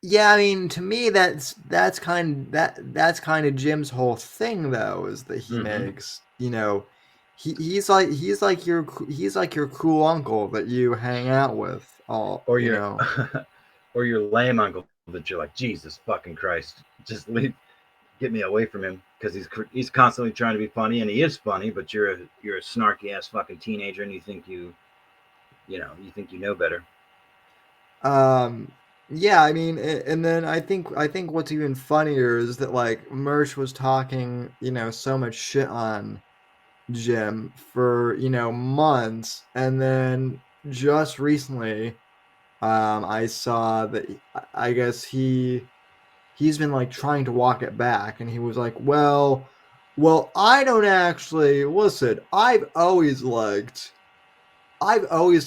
Yeah, I mean to me that's kind of Jim's whole thing though is that he Mm-hmm. makes he's like your cool uncle that you hang out with all Or you your know. or your lame uncle that you're like, Jesus fucking Christ, just leave, get me away from him because he's constantly trying to be funny and he is funny, but you're a snarky ass fucking teenager and you think you think you know better. Um, yeah, I mean, and then I think what's even funnier is that Mersh was talking, so much shit on Jim for, months, and then just recently, I saw that I guess he's been trying to walk it back, and he was like, well, I don't actually listen. I've always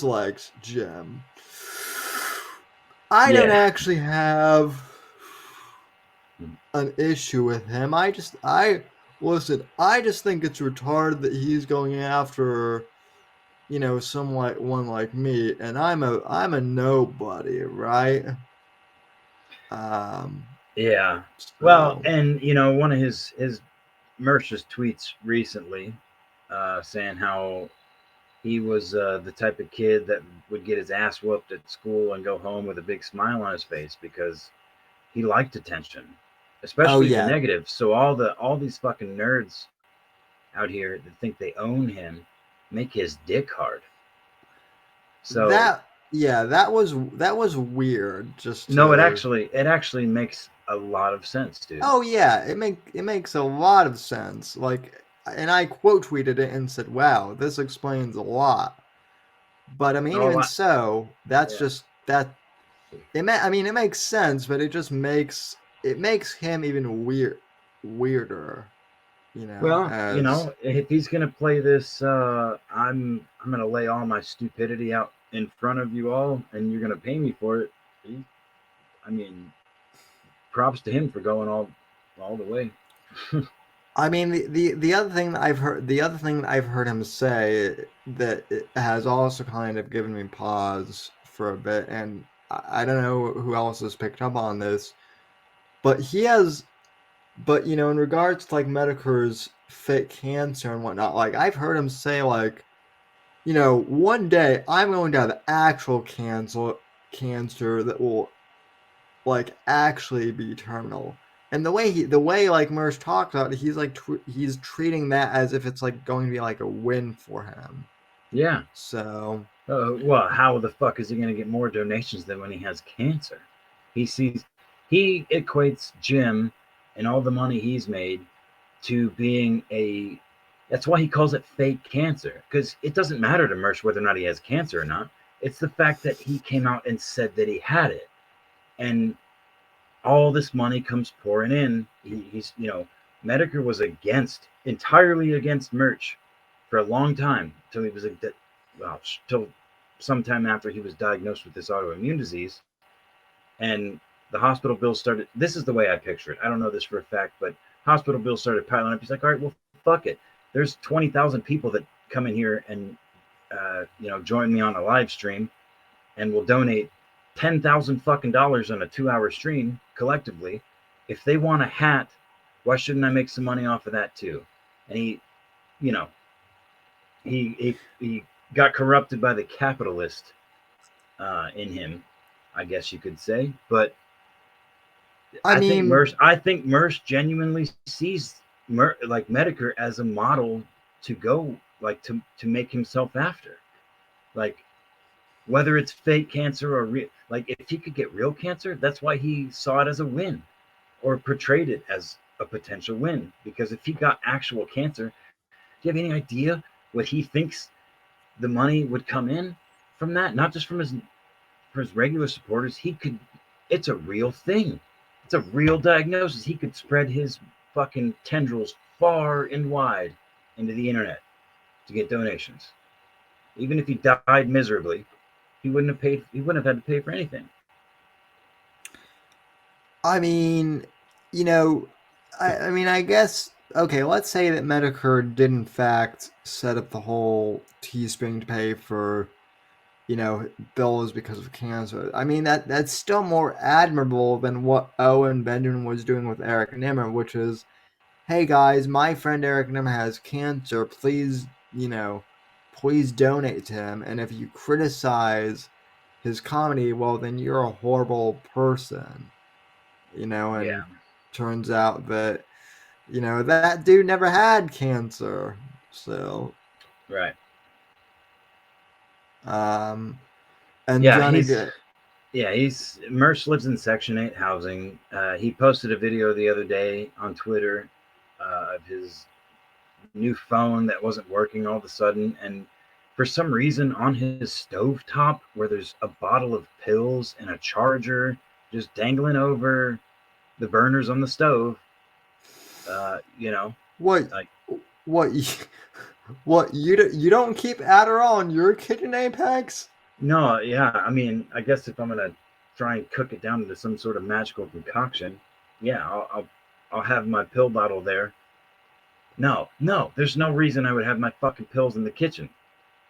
liked Jim. I don't Yeah. actually have an issue with him. I just think it's retarded that he's going after, someone like me, and I'm a nobody, right? Um, Yeah. Well, so and one of his Mersh's tweets recently, saying how he was the type of kid that would get his ass whooped at school and go home with a big smile on his face because he liked attention, oh especially the yeah, negative. So all these fucking nerds out here that think they own him make his dick hard. So that was weird just no, to it actually makes a lot of sense, dude. oh yeah, it makes a lot of sense. And I quote tweeted it and said, "Wow, this explains a lot." But I mean, Oh, even so, that's yeah. just that. I mean, it makes sense, but it makes him even weirder. Well, As if he's gonna play this, I'm gonna lay all my stupidity out in front of you all, and you're gonna pay me for it. I mean, props to him for going all the way. I mean, the other thing that I've heard him say that it has also kind of given me pause for a bit, and I don't know who else has picked up on this, but in regards to Metokur's fake cancer and whatnot, I've heard him say one day I'm going to have actual cancer that will actually be terminal. And the way Mersh talks about it, he's treating that as if it's going to be a win for him. Yeah, So Well, how the fuck is he going to get more donations than when he has cancer? He equates Jim and all the money he's made to being a. That's why he calls it fake cancer, because it doesn't matter to Mersh whether or not he has cancer or not. It's the fact that he came out and said that he had it, and all this money comes pouring in. He's Metokur was entirely against Mersh for a long time till he was till sometime after he was diagnosed with this autoimmune disease, and the hospital bills started. This is the way I picture it. I don't know this for a fact, but hospital bills started piling up. He's like, all right, well, fuck it. There's 20,000 people that come in here and join me on a live stream, and will donate $10,000 fucking dollars on a 2-hour stream collectively. If they want a hat, why shouldn't I make some money off of that too? And he got corrupted by the capitalist in him, I guess you could say. But I think Mersh genuinely sees Metokur as a model to go to make himself after. Like, whether it's fake cancer or real, if he could get real cancer, that's why he saw it as a win, or portrayed it as a potential win. Because if he got actual cancer, do you have any idea what he thinks the money would come in from that? Not just from his regular supporters. It's a real thing. It's a real diagnosis. He could spread his fucking tendrils far and wide into the internet to get donations. Even if he died miserably, he wouldn't have had to pay for anything. I mean, I guess, okay, let's say that Metokur did in fact set up the whole Teespring to pay for, bills because of cancer. I mean, that's still more admirable than what Owen Benjamin was doing with Eric Nimmer, which is, hey guys, my friend Eric Nimmer has cancer, please donate to him. And if you criticize his comedy, well, then you're a horrible person, and turns out that, that dude never had cancer. So, right. And Johnny Mersh lives in Section 8 housing. He posted a video the other day on Twitter of his new phone that wasn't working all of a sudden, and for some reason on his stovetop, where there's a bottle of pills and a charger just dangling over the burners on the stove. What you don't keep Adderall in your KitchenAid packs? No, yeah. I mean, I guess if I'm gonna try and cook it down into some sort of magical concoction, yeah, I'll have my pill bottle there. No, there's no reason I would have my fucking pills in the kitchen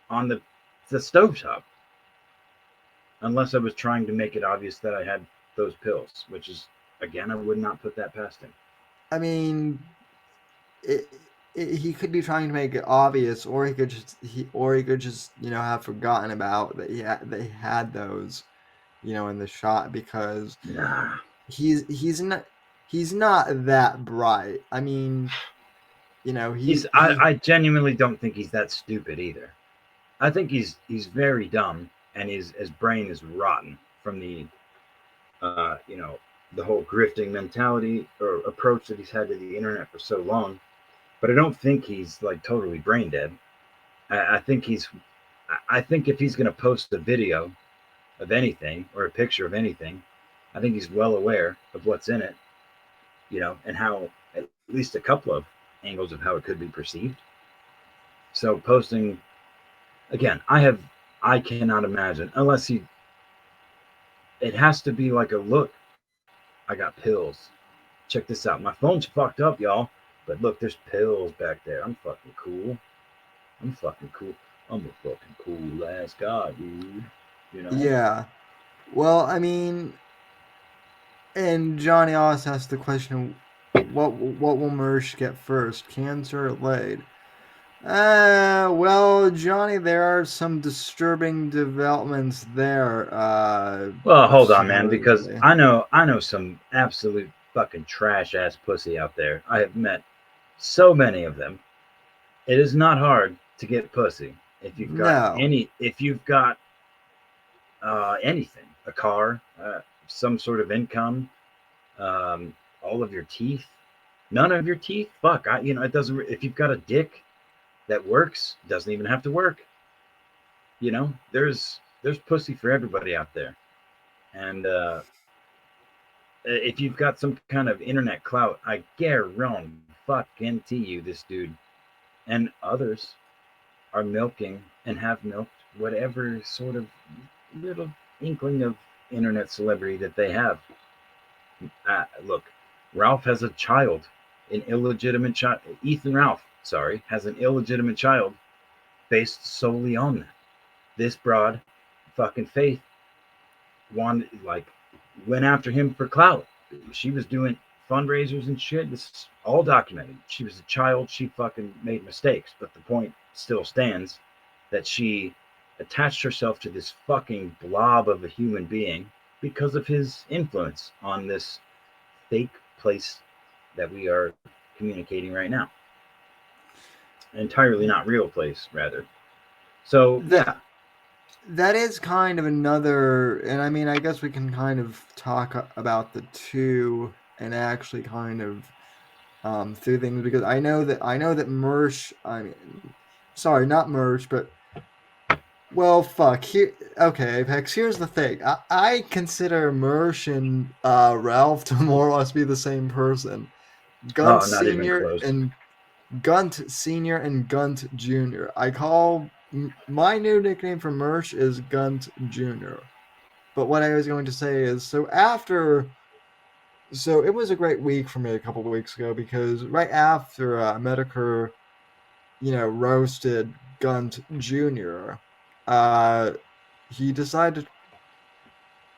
on the stovetop, unless I was trying to make it obvious that I had those pills, which is, again, I would not put that past him. I mean, he could be trying to make it obvious, or he could just have forgotten about that they had those, in the shot, because he's not that bright. I mean, I genuinely don't think he's that stupid either. I think he's very dumb, and his brain is rotten from the the whole grifting mentality or approach that he's had to the internet for so long. But I don't think he's totally brain dead. I think if he's going to post a video of anything or a picture of anything, I think he's well aware of what's in it, and how, at least a couple of angles of how it could be perceived. So posting, again, I cannot imagine, unless it has to be like a, look, I got pills. Check this out. My phone's fucked up, y'all. But look, there's pills back there. I'm fucking cool. I'm a fucking cool ass guy, dude. Yeah. Well, I mean, and Johnny also asked the question, what will Mersh get first, cancer or laid? Well, Johnny, there are some disturbing developments there. Well, hold on, man, because I know some absolute fucking trash ass pussy out there. I have met so many of them. It is not hard to get pussy. If you've got No. anything, a car, some sort of income, all of your teeth, none of your teeth, fuck, it doesn't. If you've got a dick that works, doesn't even have to work. There's pussy for everybody out there, and if you've got some kind of internet clout, I guarantee you this dude and others are milking and have milked whatever sort of little inkling of internet celebrity that they have. Look, Ralph has a child, an illegitimate child. Ethan Ralph, sorry, has an illegitimate child based solely on that. This broad, fucking Faith, went after him for clout. She was doing fundraisers and shit. This is all documented. She was a child. She fucking made mistakes, but the point still stands that she attached herself to this fucking blob of a human being because of his influence on this fake place that we are communicating right now. Entirely not real place, rather. So yeah. That is kind of another, and I mean, I guess we can kind of talk about the two and actually kind of through things, because I know that Mersh, I mean, sorry, not Mersh, but well, fuck. Okay, Apex. Here's the thing. I consider Mersh and Ralph to more or less be the same person. Gunt Not even Senior close. and Gunt Senior and Gunt Junior. I call my new nickname for Mersh is Gunt Junior. But what I was going to say is, so it was a great week for me a couple of weeks ago, because right after Metokur, roasted Gunt Junior, he decided,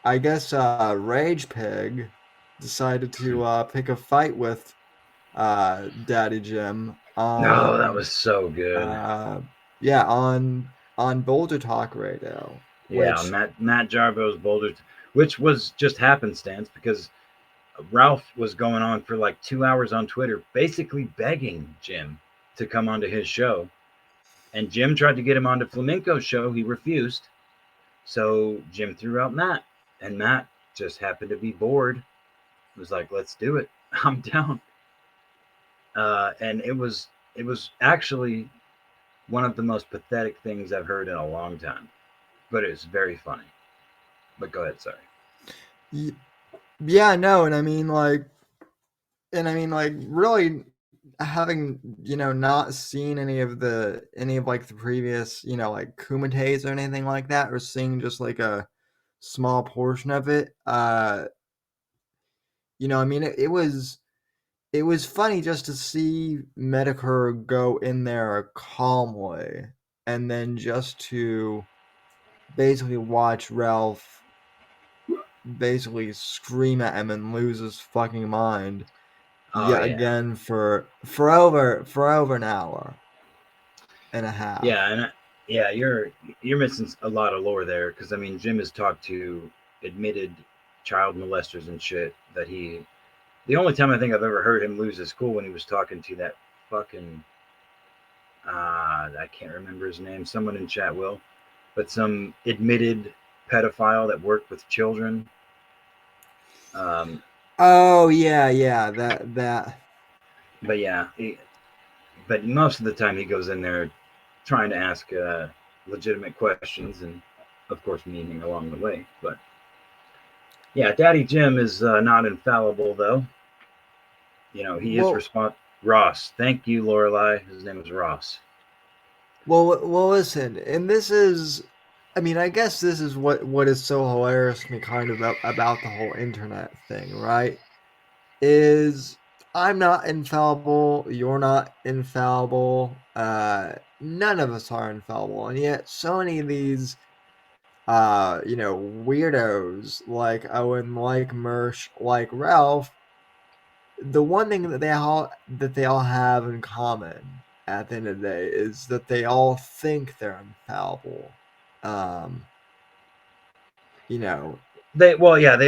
I guess, Rage Pig decided to pick a fight with Daddy Jim No, that on was so good. On Boulder Talk Radio. Yeah, Which, Matt Jarbo's Boulder, which was just happenstance because Ralph was going on for like 2 hours on Twitter, basically begging Jim to come onto his show. And Jim tried to get him onto Flamenco's show. He refused. So Jim threw out Matt. And Matt just happened to be bored. He was like, let's do it. I'm down. And it was actually one of the most pathetic things I've heard in a long time. But it was very funny. But go ahead, sorry. yeah, no, and I mean, like, really having, not seen any of like the previous, like Kumites or anything like that, or seeing just like a small portion of it, I mean, it was funny just to see Metokur go in there calmly, and then just to basically watch Ralph basically scream at him and lose his fucking mind again for over an hour and a half. Yeah, and you're missing a lot of lore there, because I mean, Jim has talked to admitted child molesters and shit. The only time I think I've ever heard him lose his cool when he was talking to that fucking I can't remember his name. Someone in chat will, but some admitted pedophile that worked with children. Oh yeah, that. But yeah, but most of the time he goes in there trying to ask legitimate questions, and of course meaning along the way. But yeah, Daddy Jim is not infallible, though. He is Ross. Thank you, Lorelei. His name is Ross. Well, listen, and this is, I mean, I guess this is what is so hilarious to me, kind of about the whole internet thing, right? Is I'm not infallible, you're not infallible, none of us are infallible, and yet so many of these, weirdos like Owen, like Mersh, like Ralph, the one thing that they all have in common at the end of the day is that they all think they're infallible. They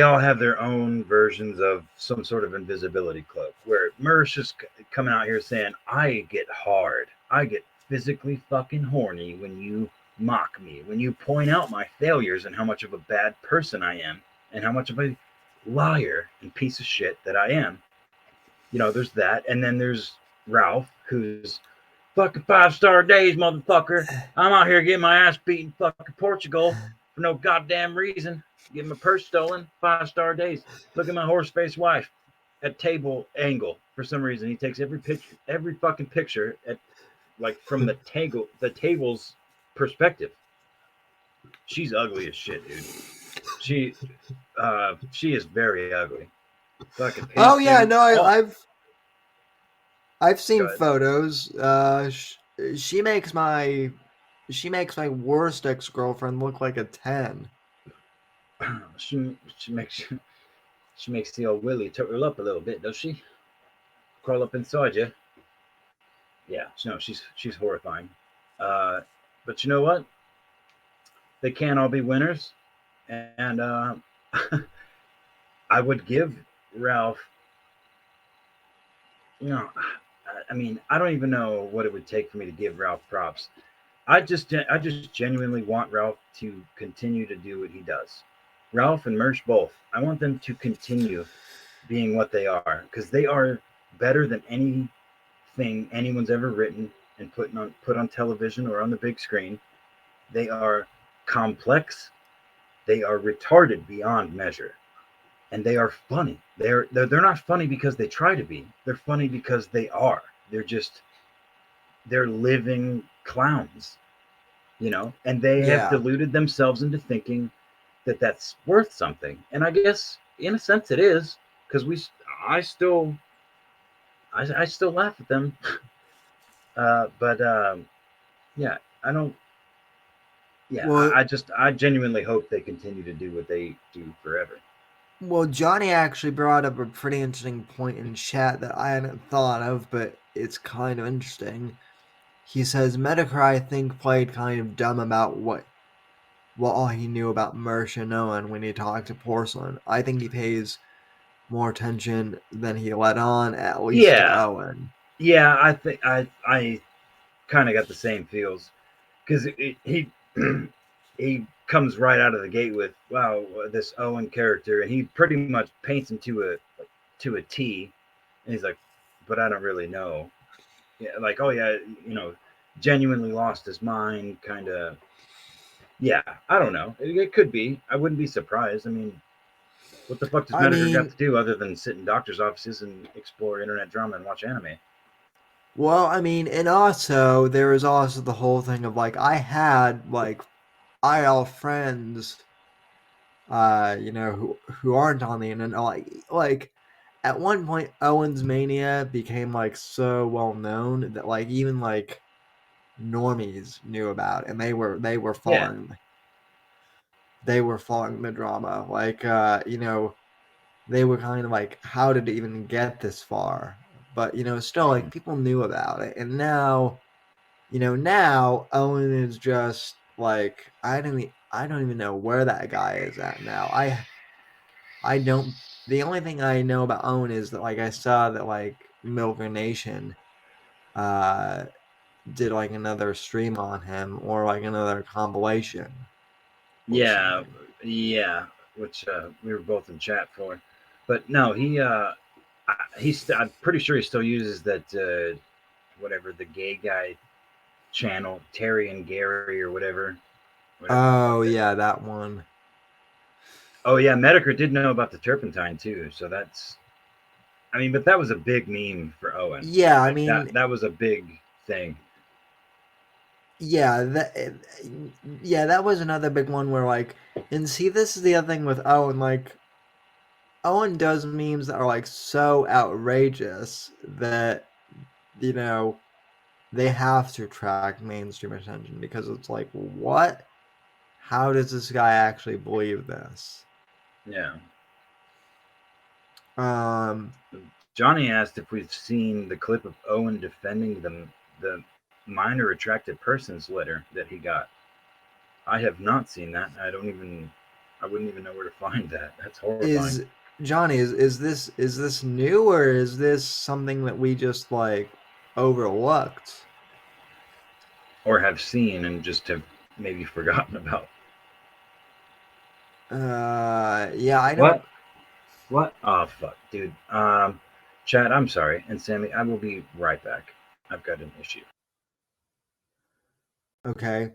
all have their own versions of some sort of invisibility cloak, where Mersh is coming out here saying, I get hard, I get physically fucking horny when you mock me, when you point out my failures and how much of a bad person I am and how much of a liar and piece of shit that I am. You know, there's that. And then there's Ralph, who's fucking 5-star days, motherfucker. I'm out here getting my ass beaten fucking Portugal for no goddamn reason. Getting my purse stolen, 5-star days. Look at my horse face wife at table angle. For some reason, he takes every fucking picture at like from the table's perspective. She's ugly as shit, dude. She is very ugly. Fucking Oh yeah, no, oh, I've seen photos. She makes my worst ex-girlfriend look like a 10. she makes the old Willie turtle up a little bit, does she? Crawl up inside you. Yeah, no, she's horrifying. But you know what? They can't all be winners, and I would give Ralph. You know, I mean, I don't even know what it would take for me to give Ralph props. I just genuinely want Ralph to continue to do what he does. Ralph and Mersh both. I want them to continue being what they are because they are better than anything anyone's ever written and put on television or on the big screen. They are complex. They are retarded beyond measure, and they are funny. They're not funny because they try to be. They're funny because they are. They're living clowns, you know, and they have deluded themselves into thinking that that's worth something. And I guess in a sense it is, because I still laugh at them. But yeah, I don't. Yeah, Well, I genuinely hope they continue to do what they do forever. Well, Johnny actually brought up a pretty interesting point in chat that I hadn't thought of, but it's kind of interesting. He says Metokur, I think, played kind of dumb about what all he knew about Mersh and Owen when he talked to Porsalin. I think he pays more attention than he let on, at least to Owen. Yeah, I think I kind of got the same feels because he he comes right out of the gate with, wow, this Owen character, and he pretty much paints him to a T, and he's like, but I don't really know. Yeah, like, oh yeah, you know, genuinely lost his mind, kind of. Yeah, I don't know. It could be. I wouldn't be surprised. I mean, what the fuck does Metokur got to do other than sit in doctors' offices and explore internet drama and watch anime? Well, I mean, and also there was also the whole thing of like I had like IL friends, you know, who aren't on the internet. Like at one point, Owen's Mania became like so well known that like even like normies knew about it, and they were following. They were following the drama. Like you know, they were kind of like, how did it even get this far? But you know, still like people knew about it, and now, you know, now Owen is just like I don't even know where that guy is at now. I don't. The only thing I know about Owen is that like I saw that like Milker Nation did like another stream on him or like another compilation. Yeah, which we were both in chat for. But no, I'm pretty sure he still uses that whatever the gay guy channel, Terry and Gary or whatever. Oh yeah, that one. Oh yeah, Metokur did know about the turpentine too, so that's. I mean, but that was a big meme for Owen. Yeah, I mean that was a big thing. Yeah, that was another big one where like, and see, this is the other thing with Owen. Like, Owen does memes that are like so outrageous that you know they have to attract mainstream attention because it's like, what? How does this guy actually believe this? Yeah. Um, Johnny asked if we've seen the clip of Owen defending the minor attracted persons letter that he got. I have not seen that. I wouldn't even know where to find that. That's horrifying. Johnny, is this new or is this something that we just like overlooked? or have seen and just have maybe forgotten about? Yeah, I don't. What? Oh, fuck, dude. Chad, I'm sorry. And Sammy, I will be right back. I've got an issue. Okay.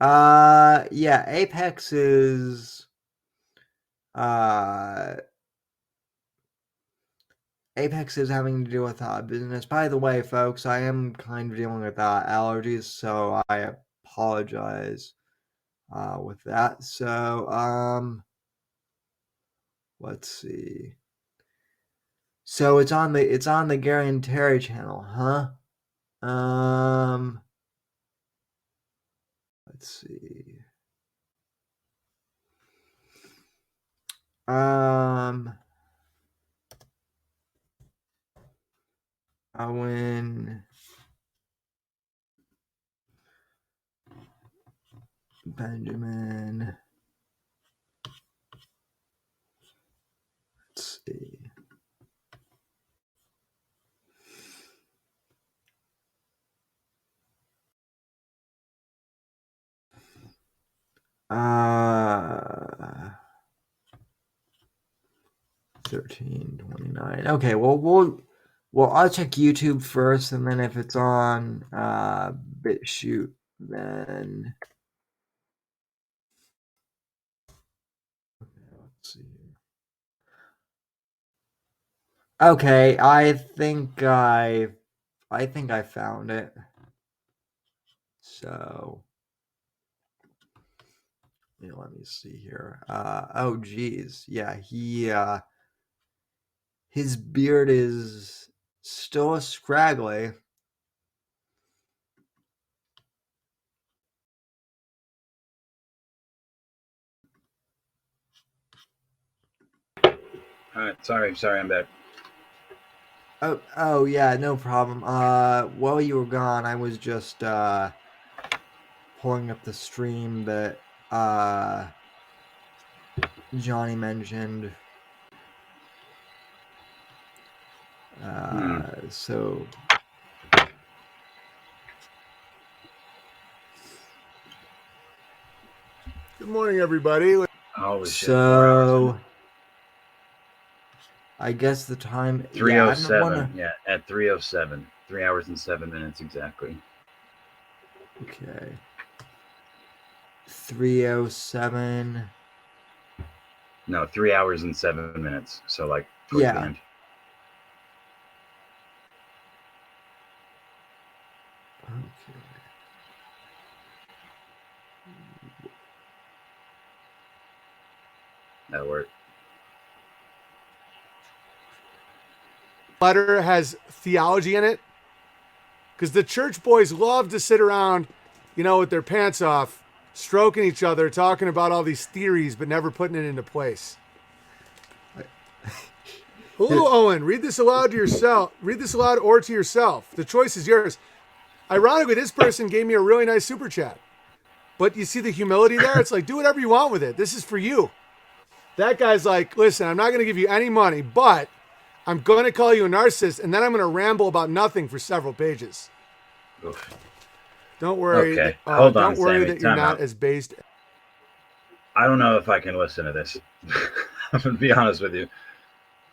Yeah, Apex is uh Apex is having to do with business. By the way, folks, I am kind of dealing with allergies, so I apologize with that. So, let's see. So it's on the Gary and Terry channel, huh? Let's see. Owen Benjamin. Let's see. Uh 1329. Okay, well I'll check YouTube first, and then if it's on BitChute, then let's see. Okay, I think I found it. So yeah, let me see here. Oh geez, yeah, his beard is still scraggly. All right, sorry, I'm back. Oh yeah, no problem. While you were gone, I was just pulling up the stream that Johnny mentioned. So good morning, everybody. Holy shit. So I guess the time 3:07. Yeah, at 3:07. 3 hours and 7 minutes exactly. Okay. 3:07. No, 3 hours and 7 minutes. So like towards the end. Okay. That'll work. Letter has theology in it because the church boys love to sit around, with their pants off, stroking each other, talking about all these theories, but never putting it into place. Hello, Owen. Read this aloud to yourself. Read this aloud or to yourself. The choice is yours. Ironically, this person gave me a really nice super chat. But you see the humility there? It's like, do whatever you want with it. This is for you. That guy's like, listen, I'm not going to give you any money, but I'm going to call you a narcissist, and then I'm going to ramble about nothing for several pages. Oof. Don't worry. Okay. Hold on, don't worry Sammy. that you're Time not out. as based. I don't know if I can listen to this. I'm going to be honest with you.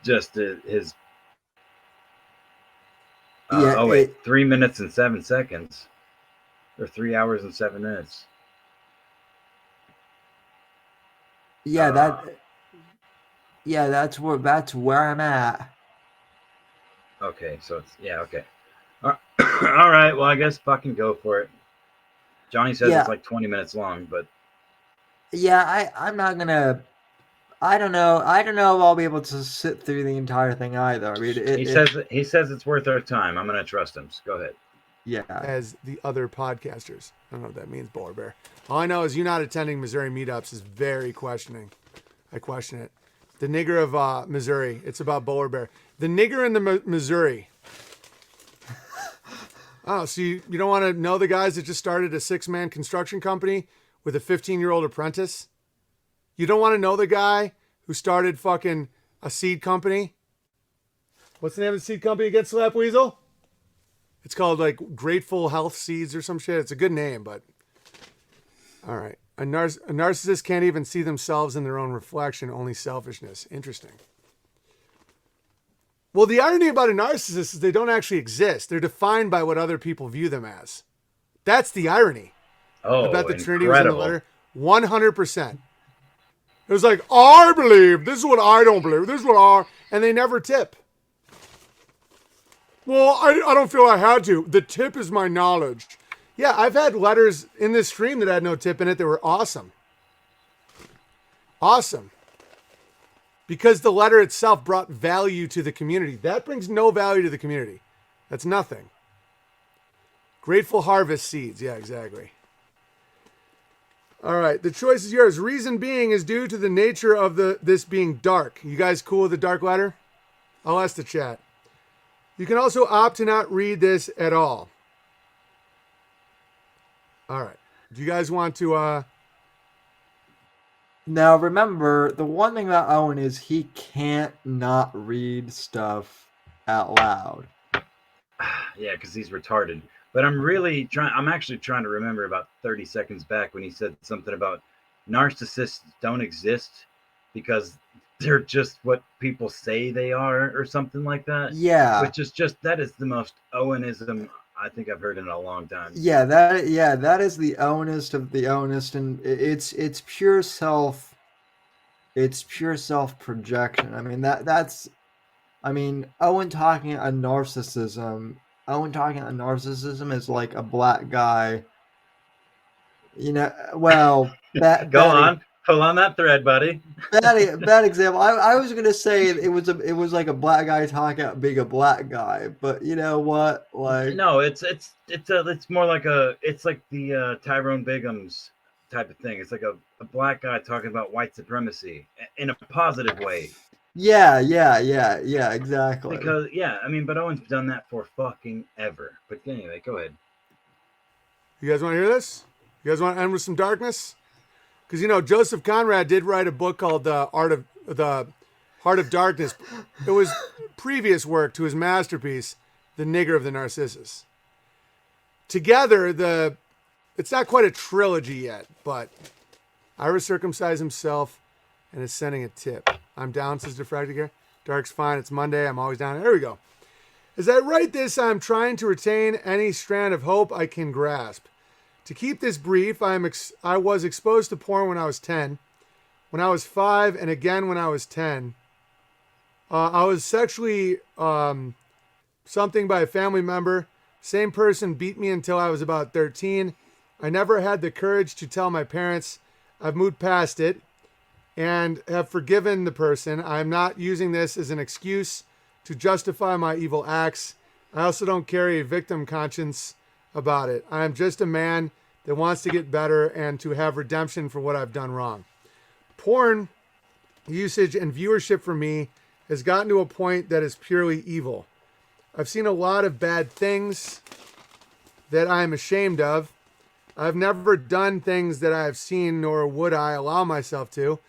Just his... 3 minutes and 7 seconds. Or 3 hours and 7 minutes. Yeah, that's where I'm at. Okay, so it's... Yeah, okay. All right, well, I guess fucking go for it. Johnny says it's like 20 minutes long, but... Yeah, I'm not gonna... I don't know if I'll be able to sit through the entire thing either. I mean, he says it's worth our time. I'm gonna trust him. So go ahead. Yeah. As the other podcasters. I don't know what that means, Bowler Bear. All I know is you not attending Missouri meetups is very questioning. I question it. The nigger of Missouri. It's about Bowler Bear. The nigger in the Missouri. Oh, so you don't want to know the guys that just started a 6-man construction company with a 15-year-old apprentice? You don't want to know the guy who started fucking a seed company? What's the name of the seed company again, Slap Weasel? It's called like Grateful Health Seeds or some shit. It's a good name, but all right. A narcissist can't even see themselves in their own reflection, only selfishness. Interesting. Well, the irony about a narcissist is they don't actually exist. They're defined by what other people view them as. That's the irony. Oh, I bet the incredible. Trinity was in the letter. 100%. It was like, I believe. This is what I don't believe. This is what I... And they never tip. Well, I don't feel I had to. The tip is my knowledge. Yeah, I've had letters in this stream that had no tip in it that were awesome. Awesome. Because the letter itself brought value to the community. That brings no value to the community. That's nothing. Grateful harvest seeds. Yeah, exactly. All right, the choice is yours. Reason being is due to the nature of this being dark. You guys cool with the dark letter? I'll ask the chat. You can also opt to not read this at all. All right. Do you guys want to... Now remember, the one thing about Owen is he can't not read stuff out loud. Yeah, because he's retarded. But I'm actually trying to remember about 30 seconds back when he said something about narcissists don't exist because they're just what people say they are or something like that. Yeah. Which is that is the most Owenism I think I've heard in a long time. Yeah, that is the Owenist of the Owenist, and it's pure self projection. I mean Owen talking a narcissism is like a black guy. You know, well, pull on that thread, buddy. Bad example. I was gonna say it was like a black guy talking about being a black guy, but you know what? Like, no, it's more like it's like the Tyrone Bigham's type of thing. It's like a black guy talking about white supremacy in a positive way. Yeah, exactly. Because but Owen's done that for fucking ever. But anyway, go ahead. You guys want to hear this? You guys want to end with some darkness? Because Joseph Conrad did write a book called the Heart of Darkness. It was previous work to his masterpiece, The Nigger of the Narcissus. Together, it's not quite a trilogy yet, but Ira circumcised himself and is sending a tip. I'm down, says Diffracted Gear. Dark's fine. It's Monday. I'm always down. There we go. As I write this, I'm trying to retain any strand of hope I can grasp. To keep this brief, I was exposed to porn when I was 10. When I was 5, and again when I was 10. I was sexually something by a family member. Same person beat me until I was about 13. I never had the courage to tell my parents. I've moved past it and have forgiven the person. I'm not using this as an excuse to justify my evil acts. I also don't carry a victim conscience about it. I am just a man that wants to get better and to have redemption for what I've done wrong. Porn usage and viewership for me has gotten to a point that is purely evil. I've seen a lot of bad things that I am ashamed of. I've never done things that I have seen, nor would I allow myself to.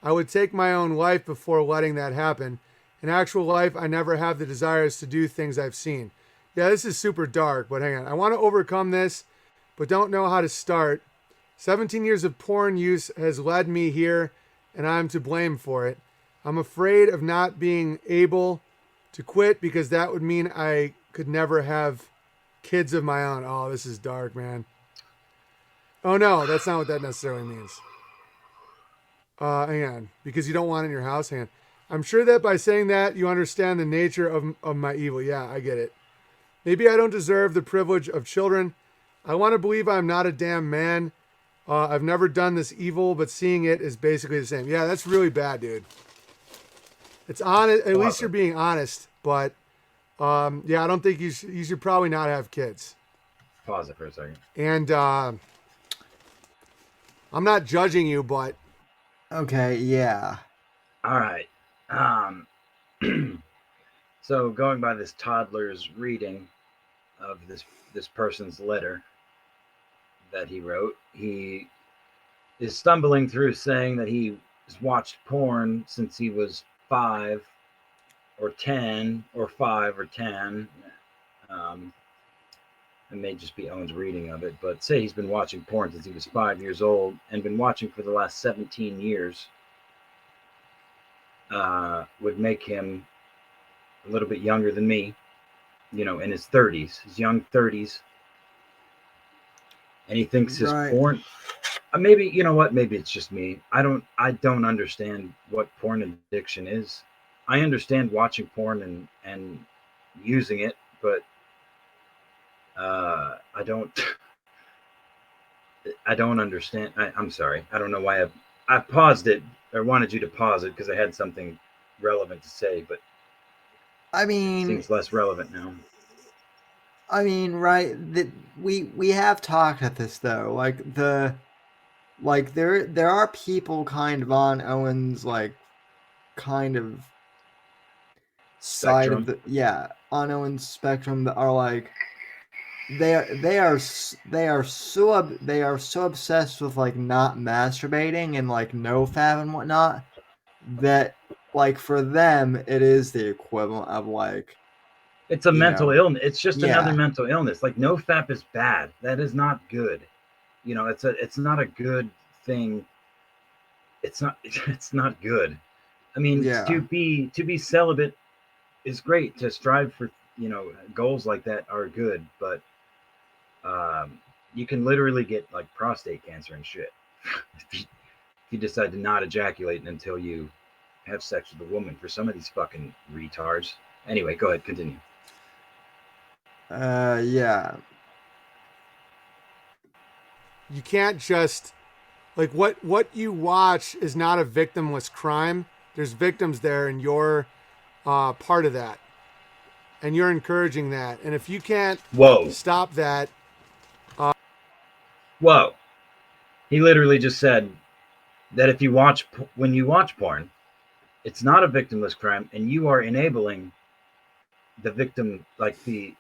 I would take my own life before letting that happen. In actual life, I never have the desires to do things I've seen. Yeah, this is super dark, but hang on. I want to overcome this, but don't know how to start. 17 years of porn use has led me here, and I'm to blame for it. I'm afraid of not being able to quit because that would mean I could never have kids of my own. Oh, this is dark, man. Oh, no, that's not what that necessarily means. Hang on. Because you don't want it in your house? Hang on. I'm sure that by saying that, you understand the nature of my evil. Yeah, I get it. Maybe I don't deserve the privilege of children. I want to believe I'm not a damn man. I've never done this evil, but seeing it is basically the same. Yeah, that's really bad, dude. It's honest. At least you're being honest. But, yeah, I don't think you should probably not have kids. Pause it for a second. And I'm not judging you, but... Okay, yeah. All right. So going by this toddler's reading of this person's letter that he wrote, he is stumbling through saying that he has watched porn since he was 5 or 10 or 5 or 10. it may just be Owen's reading of it, but say he's been watching porn since he was 5 years old and been watching for the last 17 years, would make him a little bit younger than me, in his 30s, his young 30s. And he thinks his porn, maybe, you know what? Maybe it's just me. I don't understand what porn addiction is. I understand watching porn and using it, but I don't understand. I'm sorry. I don't know why I paused it, or wanted you to pause it, because I had something relevant to say, but I mean, it seems less relevant now. I mean, right? That we have talked at this though. Like there are people kind of on Owen's kind of side of on Owen's spectrum that are like they are so obsessed with not masturbating and nofap and whatnot that for them it is the equivalent of it's a mental illness. It's just another mental illness. NoFap is bad. That is not good. It's not a good thing. It's not good. I mean, to be celibate is great. To strive for, goals like that are good, but you can literally get prostate cancer and shit if you decide to not ejaculate until you have sex with a woman. For some of these fucking retards. Anyway, go ahead, continue. Yeah. You can't just what you watch is not a victimless crime. There's victims there, and you're part of that, and you're encouraging that. And if you can't stop that, whoa, he literally just said that when you watch porn, it's not a victimless crime, and you are enabling the victim, the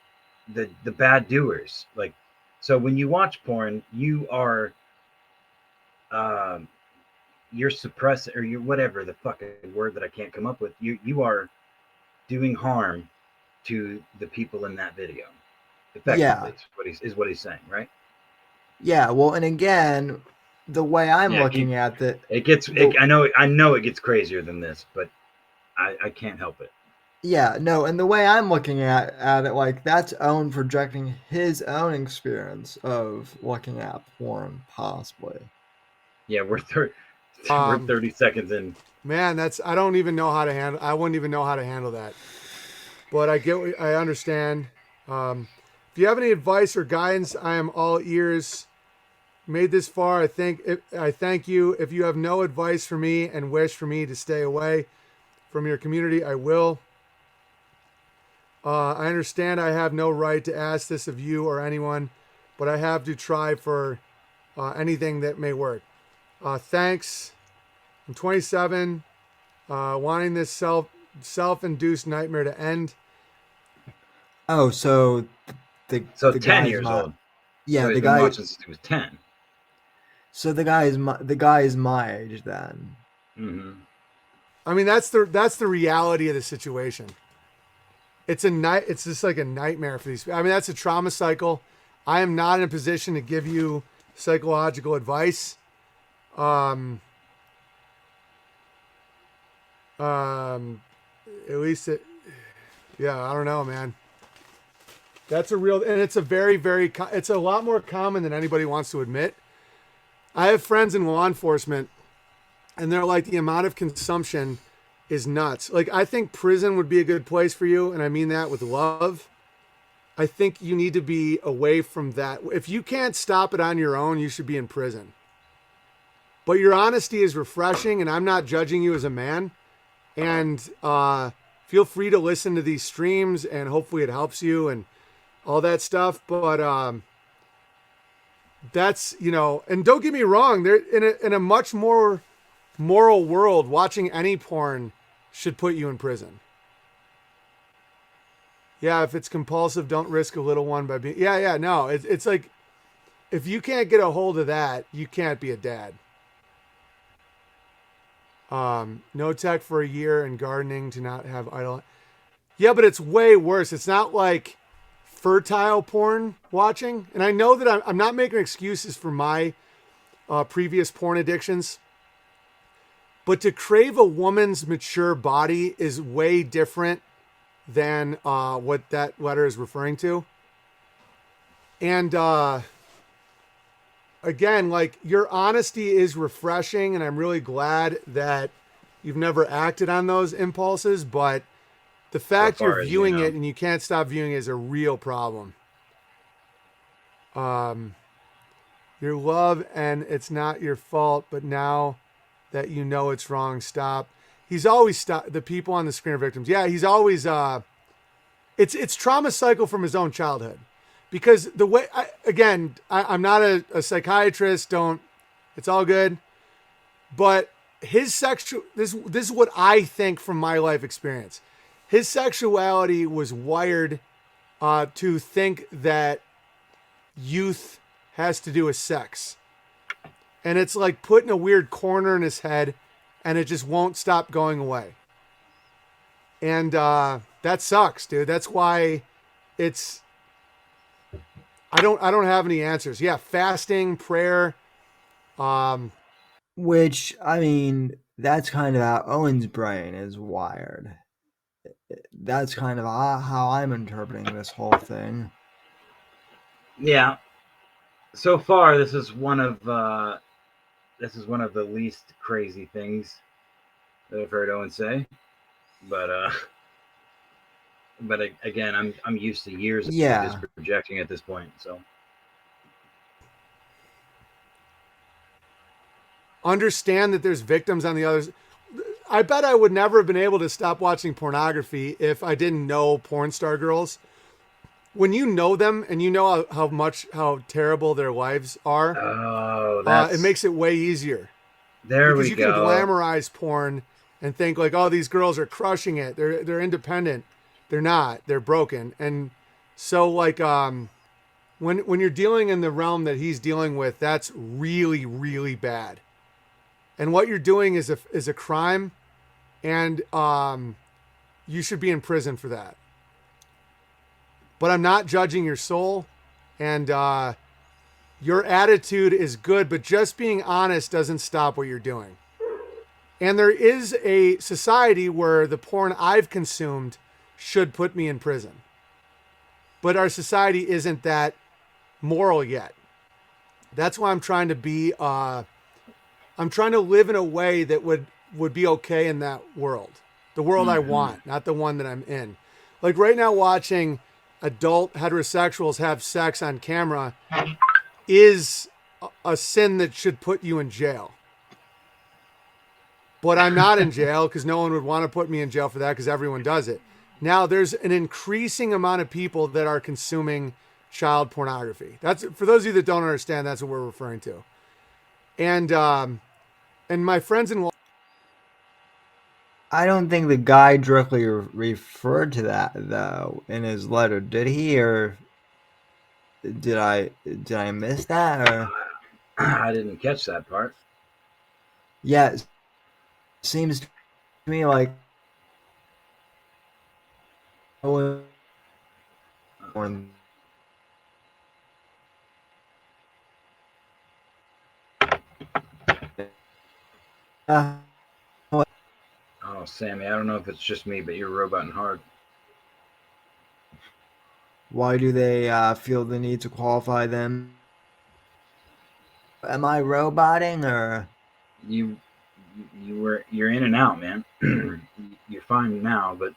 bad doers. So when you watch porn, you are you're suppressing, or you're whatever the fucking word that I can't come up with. You are doing harm to the people in that video. Effectively, is what he's saying, right? Yeah. Well, and again, the way I'm looking at it, I know it gets crazier than this, but I can't help it. Yeah, no, and the way I'm looking at it, that's Owen projecting his own experience of looking at porn, possibly. Yeah, we're 30 seconds in. Man, I don't even know how to handle. I wouldn't even know how to handle that. But I understand. If you have any advice or guidance, I am all ears. Made this far, I thank you. If you have no advice for me and wish for me to stay away from your community, I will. I understand I have no right to ask this of you or anyone, but I have to try for anything that may work. Thanks. I'm 27, wanting this self-induced nightmare to end. Oh, so the 10 years old. Yeah, so the guy watching since he was 10. So the guy is my age then. Mm-hmm. I mean, that's the reality of the situation. It's just like a nightmare for these people. I mean, that's a trauma cycle. I am not in a position to give you psychological advice. At least I don't know, man. That's a real, and it's a very, very, it's a lot more common than anybody wants to admit. I have friends in law enforcement, and they're like, the amount of consumption is nuts. I think prison would be a good place for you, and I mean that with love. I think you need to be away from that. If you can't stop it on your own, you should be in prison. But your honesty is refreshing, and I'm not judging you as a man. And feel free to listen to these streams, and hopefully it helps you and all that stuff. But that's, and don't get me wrong, they're in a much more moral world. Watching any porn should put you in prison. Yeah, if it's compulsive, don't risk a little one by being. No, it's like, if you can't get a hold of that, you can't be a dad. No tech for a year and gardening to not have idle. Yeah, but it's way worse. It's not like fertile porn watching. And I know that I'm not making excuses for my previous porn addictions. But to crave a woman's mature body is way different than what that letter is referring to. And again, like, your honesty is refreshing, and I'm really glad that you've never acted on those impulses, but the fact you're viewing it and you can't stop viewing it is a real problem. Your love, and it's not your fault, but now that you know it's wrong, stop. He's always the people on the screen are victims. Yeah, he's always it's trauma cycle from his own childhood. Because the way I'm not a psychiatrist, it's all good. But his sexual this is what I think from my life experience. His sexuality was wired to think that youth has to do with sex. And it's like put in a weird corner in his head, and it just won't stop going away. And that sucks, dude. That's why I don't have any answers. Yeah, fasting, prayer. Which, I mean, that's kind of how Owen's brain is wired. That's kind of how I'm interpreting this whole thing. Yeah. So far, this is one of the least crazy things that I've heard Owen say. But again, I'm used to years of just projecting at this point. So understand that there's victims on the others. I bet I would never have been able to stop watching pornography if I didn't know porn star girls. When you know them and you know how terrible their lives are, it makes it way easier. Because you can glamorize porn and think like, oh, these girls are crushing it. They're independent. They're not. They're broken. And so like when you're dealing in the realm that he's dealing with, that's really, really bad. And what you're doing is a crime, and you should be in prison for that. But I'm not judging your soul, and your attitude is good, but just being honest doesn't stop what you're doing. And there is a society where the porn I've consumed should put me in prison. But our society isn't that moral yet. That's why I'm trying to be, I'm trying to live in a way that would be okay in that world. The world I want, not the one that I'm in. Like right now watching adult heterosexuals have sex on camera is a sin that should put you in jail. But I'm not in jail because no one would want to put me in jail for that because everyone does it. Now there's an increasing amount of people that are consuming child pornography. That's, for those of you that don't understand, that's what we're referring to. And my friends in... I don't think the guy directly referred to that though in his letter, did he? Or did I miss that? Or I didn't catch that part. Yeah, it seems to me like Oh, Sammy, I don't know if it's just me, but you're roboting hard. Why do they feel the need to qualify them? Am I roboting or? You're in and out, man. You're fine now, but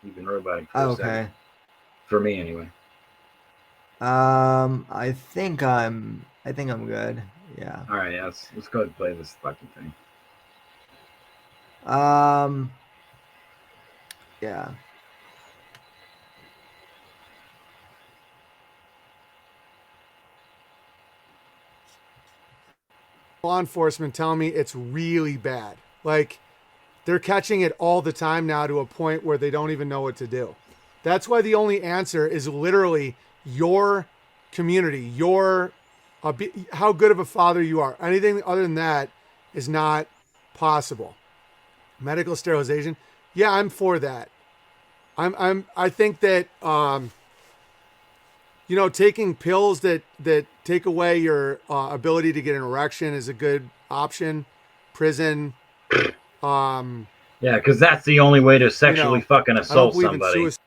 you've been roboting for a second. For me, anyway. I think I'm good. Yeah. All right, yeah, let's go ahead and play this fucking thing. Yeah. Law enforcement telling me it's really bad. Like, they're catching it all the time now to a point where they don't even know what to do. That's why the only answer is literally your community, how good of a father you are. Anything other than that is not possible. Medical sterilization. Yeah, I'm for that. I think that taking pills that take away your ability to get an erection is a good option. Prison. Yeah, because that's the only way to sexually fucking I don't assault believe somebody. in suicide.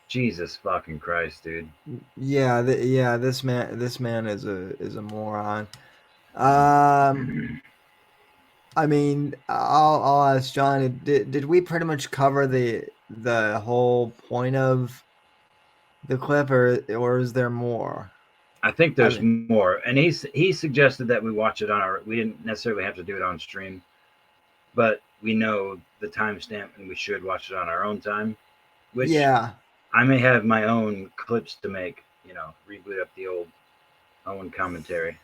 Jesus fucking Christ, dude. Yeah, this man is a moron. I mean, I'll ask John. Did we pretty much cover the whole point of the clip, or is there more? I think there's I more, and he suggested that we watch it on our. We didn't necessarily have to do it on stream, but we know the timestamp, and we should watch it on our own time. Which Yeah, I may have my own clips to make. Reboot up the old Owen commentary.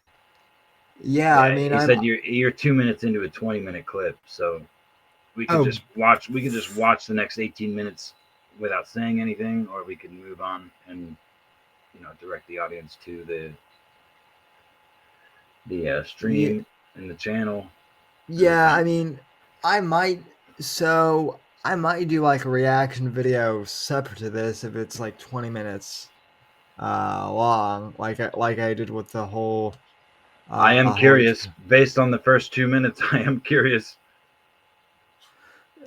yeah. I mean, he said you're 2 minutes into a 20-minute clip, so we could just watch. We could just watch the next 18 minutes without saying anything, or we could move on and direct the audience to the stream and the channel. Yeah, I mean, I might. So I might do like a reaction video separate to this if it's like 20 minutes long, like I did with the whole. I am curious, based on the first 2 minutes. I am curious.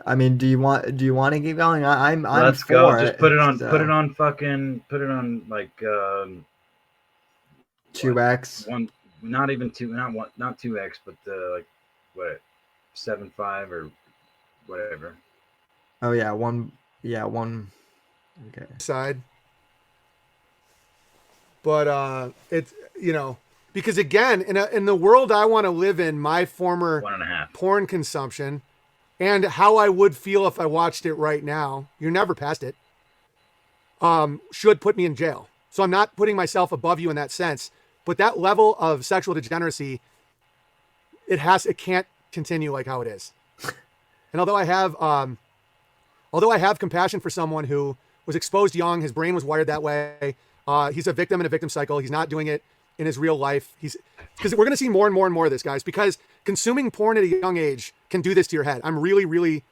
I mean, do you want to keep going? I'm Let's for go. it. Just put it on. So. Put it on like 2x. One, not even two, not one, not 2x, but like what, 7.5 or whatever. Oh yeah, one. Yeah, one. Okay. Side. But it's because again, in the world I want to live in, my former 1.5 porn consumption and how I would feel if I watched it right now, you're never past it, should put me in jail. So I'm not putting myself above you in that sense, but that level of sexual degeneracy, it can't continue like how it is. And although I have compassion for someone who was exposed young, his brain was wired that way. He's a victim in a victim cycle. He's not doing it in his real life. Because we're going to see more and more and more of this, guys, because consuming porn at a young age can do this to your head. I'm really, really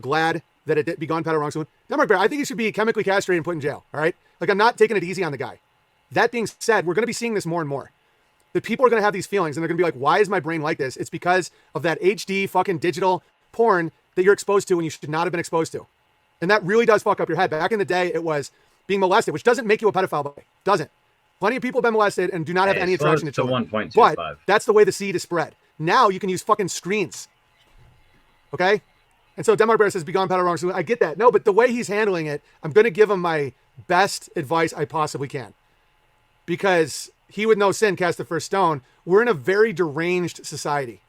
glad that it began Powder Wrong soon. Demar Bear, I think he should be chemically castrated and put in jail. All right. Like, I'm not taking it easy on the guy. That being said, we're going to be seeing this more and more. The people are going to have these feelings and they're going to be like, why is my brain like this? It's because of that HD fucking digital porn that you're exposed to when you should not have been exposed to. And that really does fuck up your head. Back in the day, it was being molested, which doesn't make you a pedophile, but doesn't. Plenty of people have been molested and do not have any attraction to children. 1.25. But that's the way the seed is spread. Now you can use fucking screens. Okay? And so Demar Bear says, begone Powder Wrong. So I get that. No, but the way he's handling it, I'm going to give him my best advice I possibly can. Because he with no sin cast the first stone. We're in a very deranged society.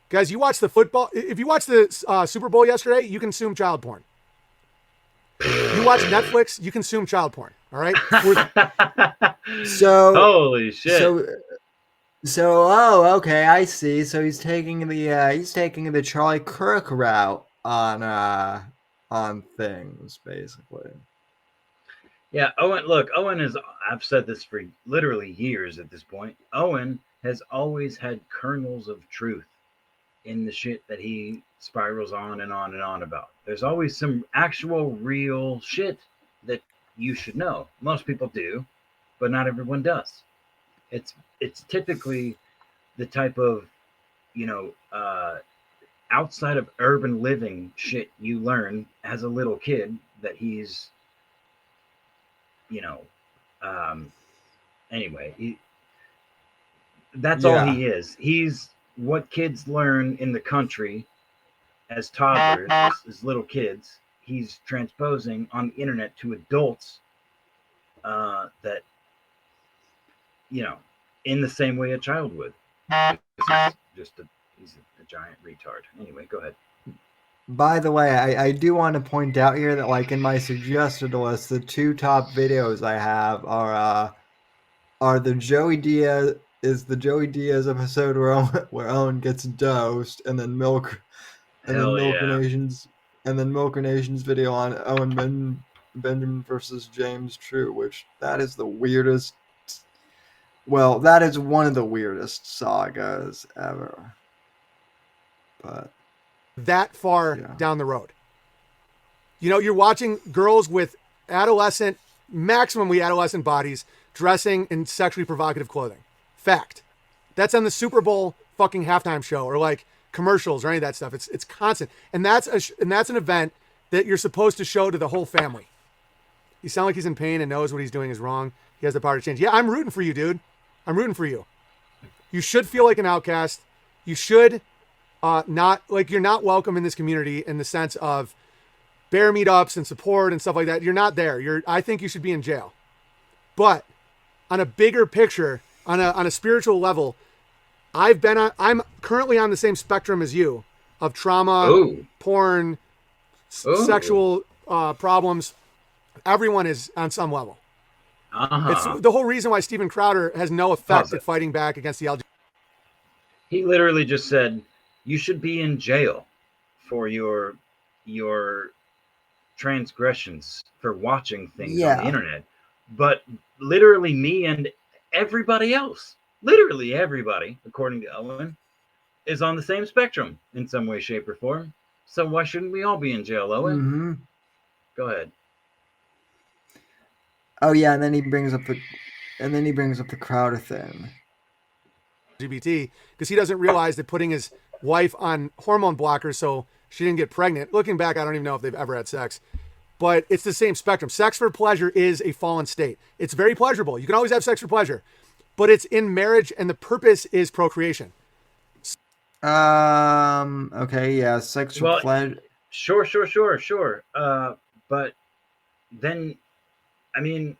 Guys, you watch the football. If you watch the Super Bowl yesterday, you consume child porn. You watch Netflix, you consume child porn. All right. So holy shit. So okay, I see. So he's taking the Charlie Kirk route on things, basically. Yeah, Owen is, I've said this for literally years at this point. Owen has always had kernels of truth in the shit that he spirals on and on and on about. There's always some actual real shit that you should know. Most people do, but not everyone does. It's typically the type of, outside of urban living shit you learn as a little kid that he's, anyway, that's all he is. He's what kids learn in the country as toddlers, as little kids. He's transposing on the internet to adults that, in the same way a child would. He's a giant retard. Anyway, go ahead. By the way, I do want to point out here that, like, in my suggested list, the two top videos I have are the Joey Diaz episode where Owen gets dosed, and then Milker Nation's video on Owen Benjamin versus James True, which that is the weirdest. Well, that is one of the weirdest sagas ever. But that far down the road. You're watching girls with adolescent maximally adolescent bodies dressing in sexually provocative clothing. Fact. That's on the Super Bowl fucking halftime show or like commercials or any of that stuff. It's constant. And that's an event that you're supposed to show to the whole family. You sound like he's in pain and knows what he's doing is wrong. He has the power to change. Yeah, I'm rooting for you, dude. I'm rooting for you. You should feel like an outcast. You should not, like, you're not welcome in this community in the sense of bear meetups and support and stuff like that. You're not there. I think you should be in jail. But on a bigger picture, on a spiritual level, I'm currently on the same spectrum as you of trauma, porn, sexual problems. Everyone is on some level. It's the whole reason why Steven Crowder has no effect at fighting back against the LGBT. He literally just said, you should be in jail for your transgressions for watching things on the internet. But literally me and everybody else, literally everybody, according to Owen, is on the same spectrum in some way, shape, or form. So why shouldn't we all be in jail, Owen? Mm-hmm. Go ahead. Oh yeah, and then he brings up the Crowder thing. LGBT, because he doesn't realize that putting his wife on hormone blockers so she didn't get pregnant. Looking back, I don't even know if they've ever had sex, but it's the same spectrum. Sex for pleasure is a fallen state. It's very pleasurable. You can always have sex for pleasure, but it's in marriage and the purpose is procreation. Okay, yeah, sex for pleasure. Sure. But then, I mean,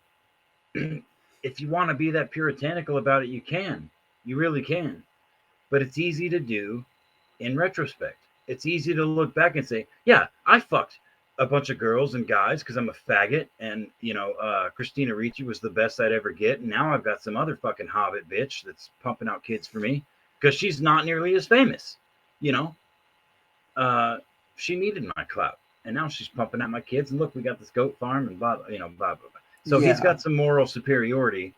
if you want to be that puritanical about it, you can. You really can. But it's easy to do in retrospect. It's easy to look back and say, yeah, I fucked a bunch of girls and guys because I'm a faggot. And, Christina Ricci was the best I'd ever get. And now I've got some other fucking hobbit bitch that's pumping out kids for me because she's not nearly as famous. She needed my clout. And now she's pumping out my kids. And look, we got this goat farm and blah, blah, blah. So he's got some moral superiority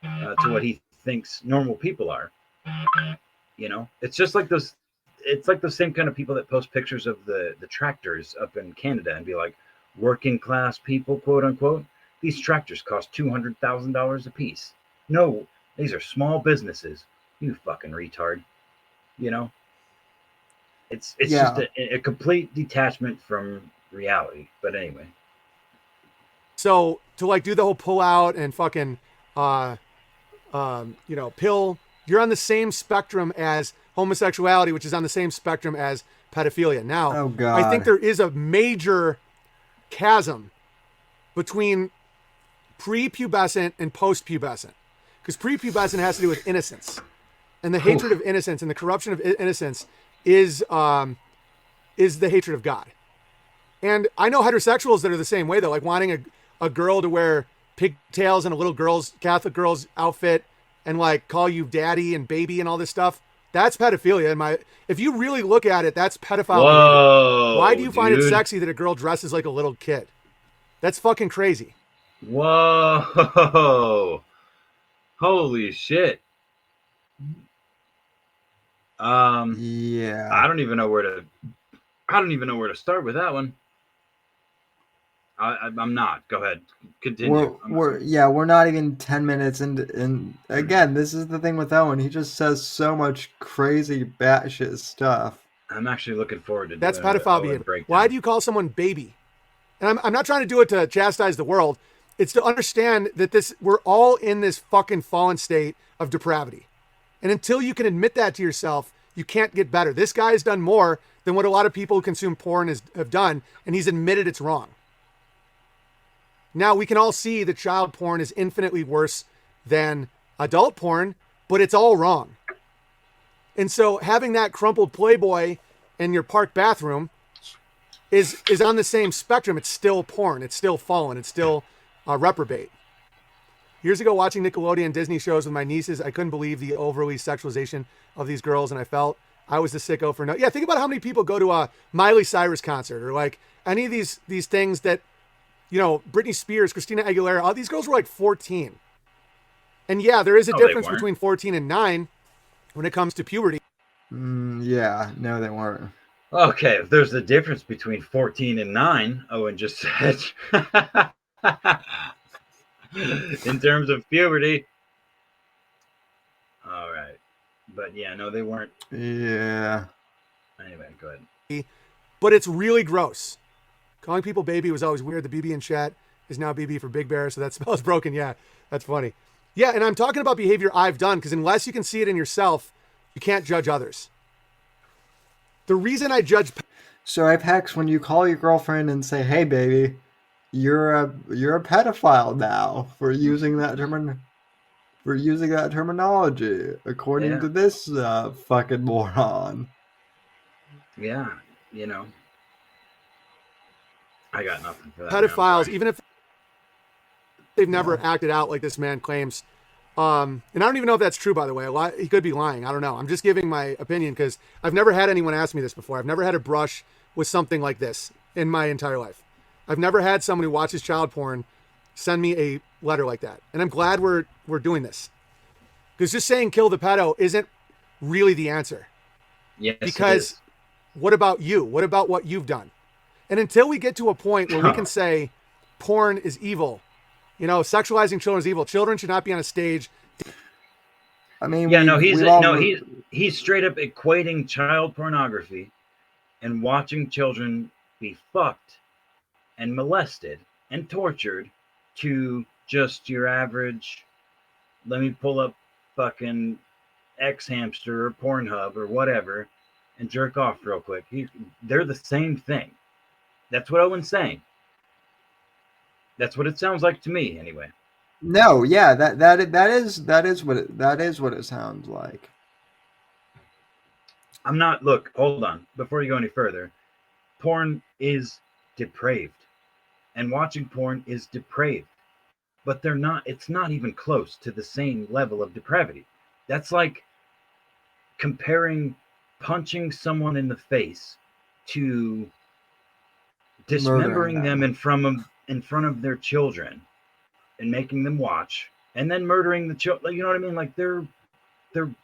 to what he thinks normal people are. It's just like those. It's like the same kind of people that post pictures of the tractors up in Canada and be like, working class people, quote unquote. These tractors cost $200,000 a piece. No, these are small businesses. You fucking retard. It's just a complete detachment from reality. But anyway. So to like do the whole pull out and fucking, pill, you're on the same spectrum as homosexuality, which is on the same spectrum as pedophilia. Now, oh God. I think there is a major chasm between prepubescent and postpubescent, because prepubescent has to do with innocence, and the hatred of innocence and the corruption of innocence is the hatred of God. And I know heterosexuals that are the same way, though, like wanting a girl to wear pigtails and a little Catholic girl's outfit and like call you daddy and baby and all this stuff. That's pedophilia. If you really look at it, that's pedophile. Whoa, why do you find it sexy that a girl dresses like a little kid? That's fucking crazy. Whoa. Holy shit. Yeah. I don't even know where to start with that one. I'm not. Go ahead. Continue. We're not even 10 minutes into, and again, this is the thing with Owen. He just says so much crazy batshit stuff. I'm actually looking forward to that's pedophile. Why do you call someone baby? And I'm not trying to do it to chastise the world. It's to understand that we're all in this fucking fallen state of depravity. And until you can admit that to yourself, you can't get better. This guy has done more than what a lot of people who consume porn have done, and he's admitted it's wrong. Now, we can all see that child porn is infinitely worse than adult porn, but it's all wrong. And so having that crumpled Playboy in your park bathroom is on the same spectrum. It's still porn. It's still fallen. It's still reprobate. Years ago, watching Nickelodeon Disney shows with my nieces, I couldn't believe the overly sexualization of these girls, and I felt I was the sicko for no. Yeah, think about how many people go to a Miley Cyrus concert or like any of these things that, Britney Spears, Christina Aguilera, all these girls were like 14. And yeah, there is a difference between 14 and 9 when it comes to puberty. Yeah, no, they weren't. Okay, if there's a difference between 14 and 9, Owen just said. in terms of puberty. All right. But yeah, no, they weren't. Yeah. Anyway, go ahead. But it's really gross. Calling people baby was always weird. The BB in chat is now BB for Big Bear, so that spell is broken. Yeah, that's funny. Yeah, and I'm talking about behavior I've done, because unless you can see it in yourself, you can't judge others. The reason I judge... So Apex, when you call your girlfriend and say, "Hey, baby," you're a pedophile now for using that terminology, according to this fucking moron. Yeah, you know. I got nothing for that. Pedophiles, even if they've never acted out like this man claims. And I don't even know if that's true, by the way. He could be lying. I don't know. I'm just giving my opinion because I've never had anyone ask me this before. I've never had a brush with something like this in my entire life. I've never had someone who watches child porn send me a letter like that. And I'm glad we're doing this. Because just saying kill the pedo isn't really the answer. Yes, because what about you? What about what you've done? And until we get to a point where we can say porn is evil, you know, sexualizing children is evil. Children should not be on a stage. I mean, he's straight up equating child pornography and watching children be fucked and molested and tortured to just your average, let me pull up fucking X Hamster or Pornhub or whatever and jerk off real quick. They're the same thing. That's what Owen's saying. That's what it sounds like to me, anyway. No, yeah, that is what it sounds like. I'm not. Look, hold on. Before you go any further, porn is depraved, and watching porn is depraved. But they're not. It's not even close to the same level of depravity. That's like comparing punching someone in the face to dismembering them in front of their children and making them watch, and then murdering the children. You know what I mean? Like they're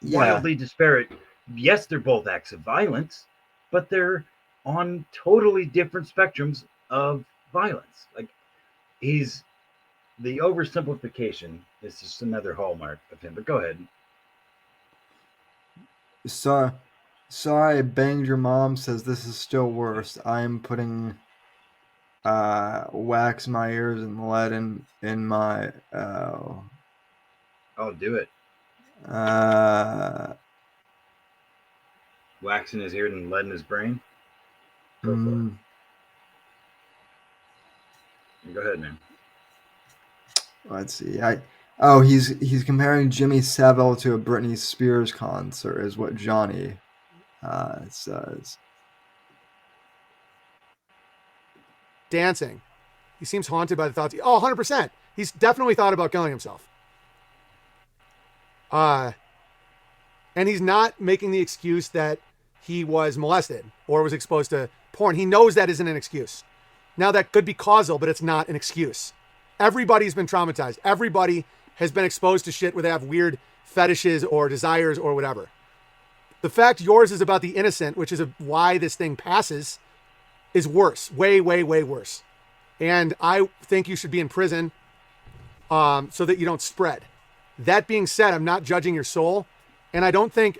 wildly disparate. Yes, they're both acts of violence, but they're on totally different spectrums of violence. Like the oversimplification is just another hallmark of him. But go ahead. Sorry, banged your mom says this is still worse. I'm putting wax in my ears and lead in my Oh, do it. Wax in his ear and lead in his brain. Go ahead, man. Let's see. He's comparing Jimmy Savile to a Britney Spears concert, is what Johnny says. Dancing. He seems haunted by the thoughts. Oh, 100%. He's definitely thought about killing himself. And he's not making the excuse that he was molested or was exposed to porn. He knows that isn't an excuse. Now, that could be causal, but it's not an excuse. Everybody's been traumatized. Everybody has been exposed to shit where they have weird fetishes or desires or whatever. The fact yours is about the innocent, which is why this thing passes, is worse. Way, way, way worse. And I think you should be in prison so that you don't spread. That being said, I'm not judging your soul. And I don't think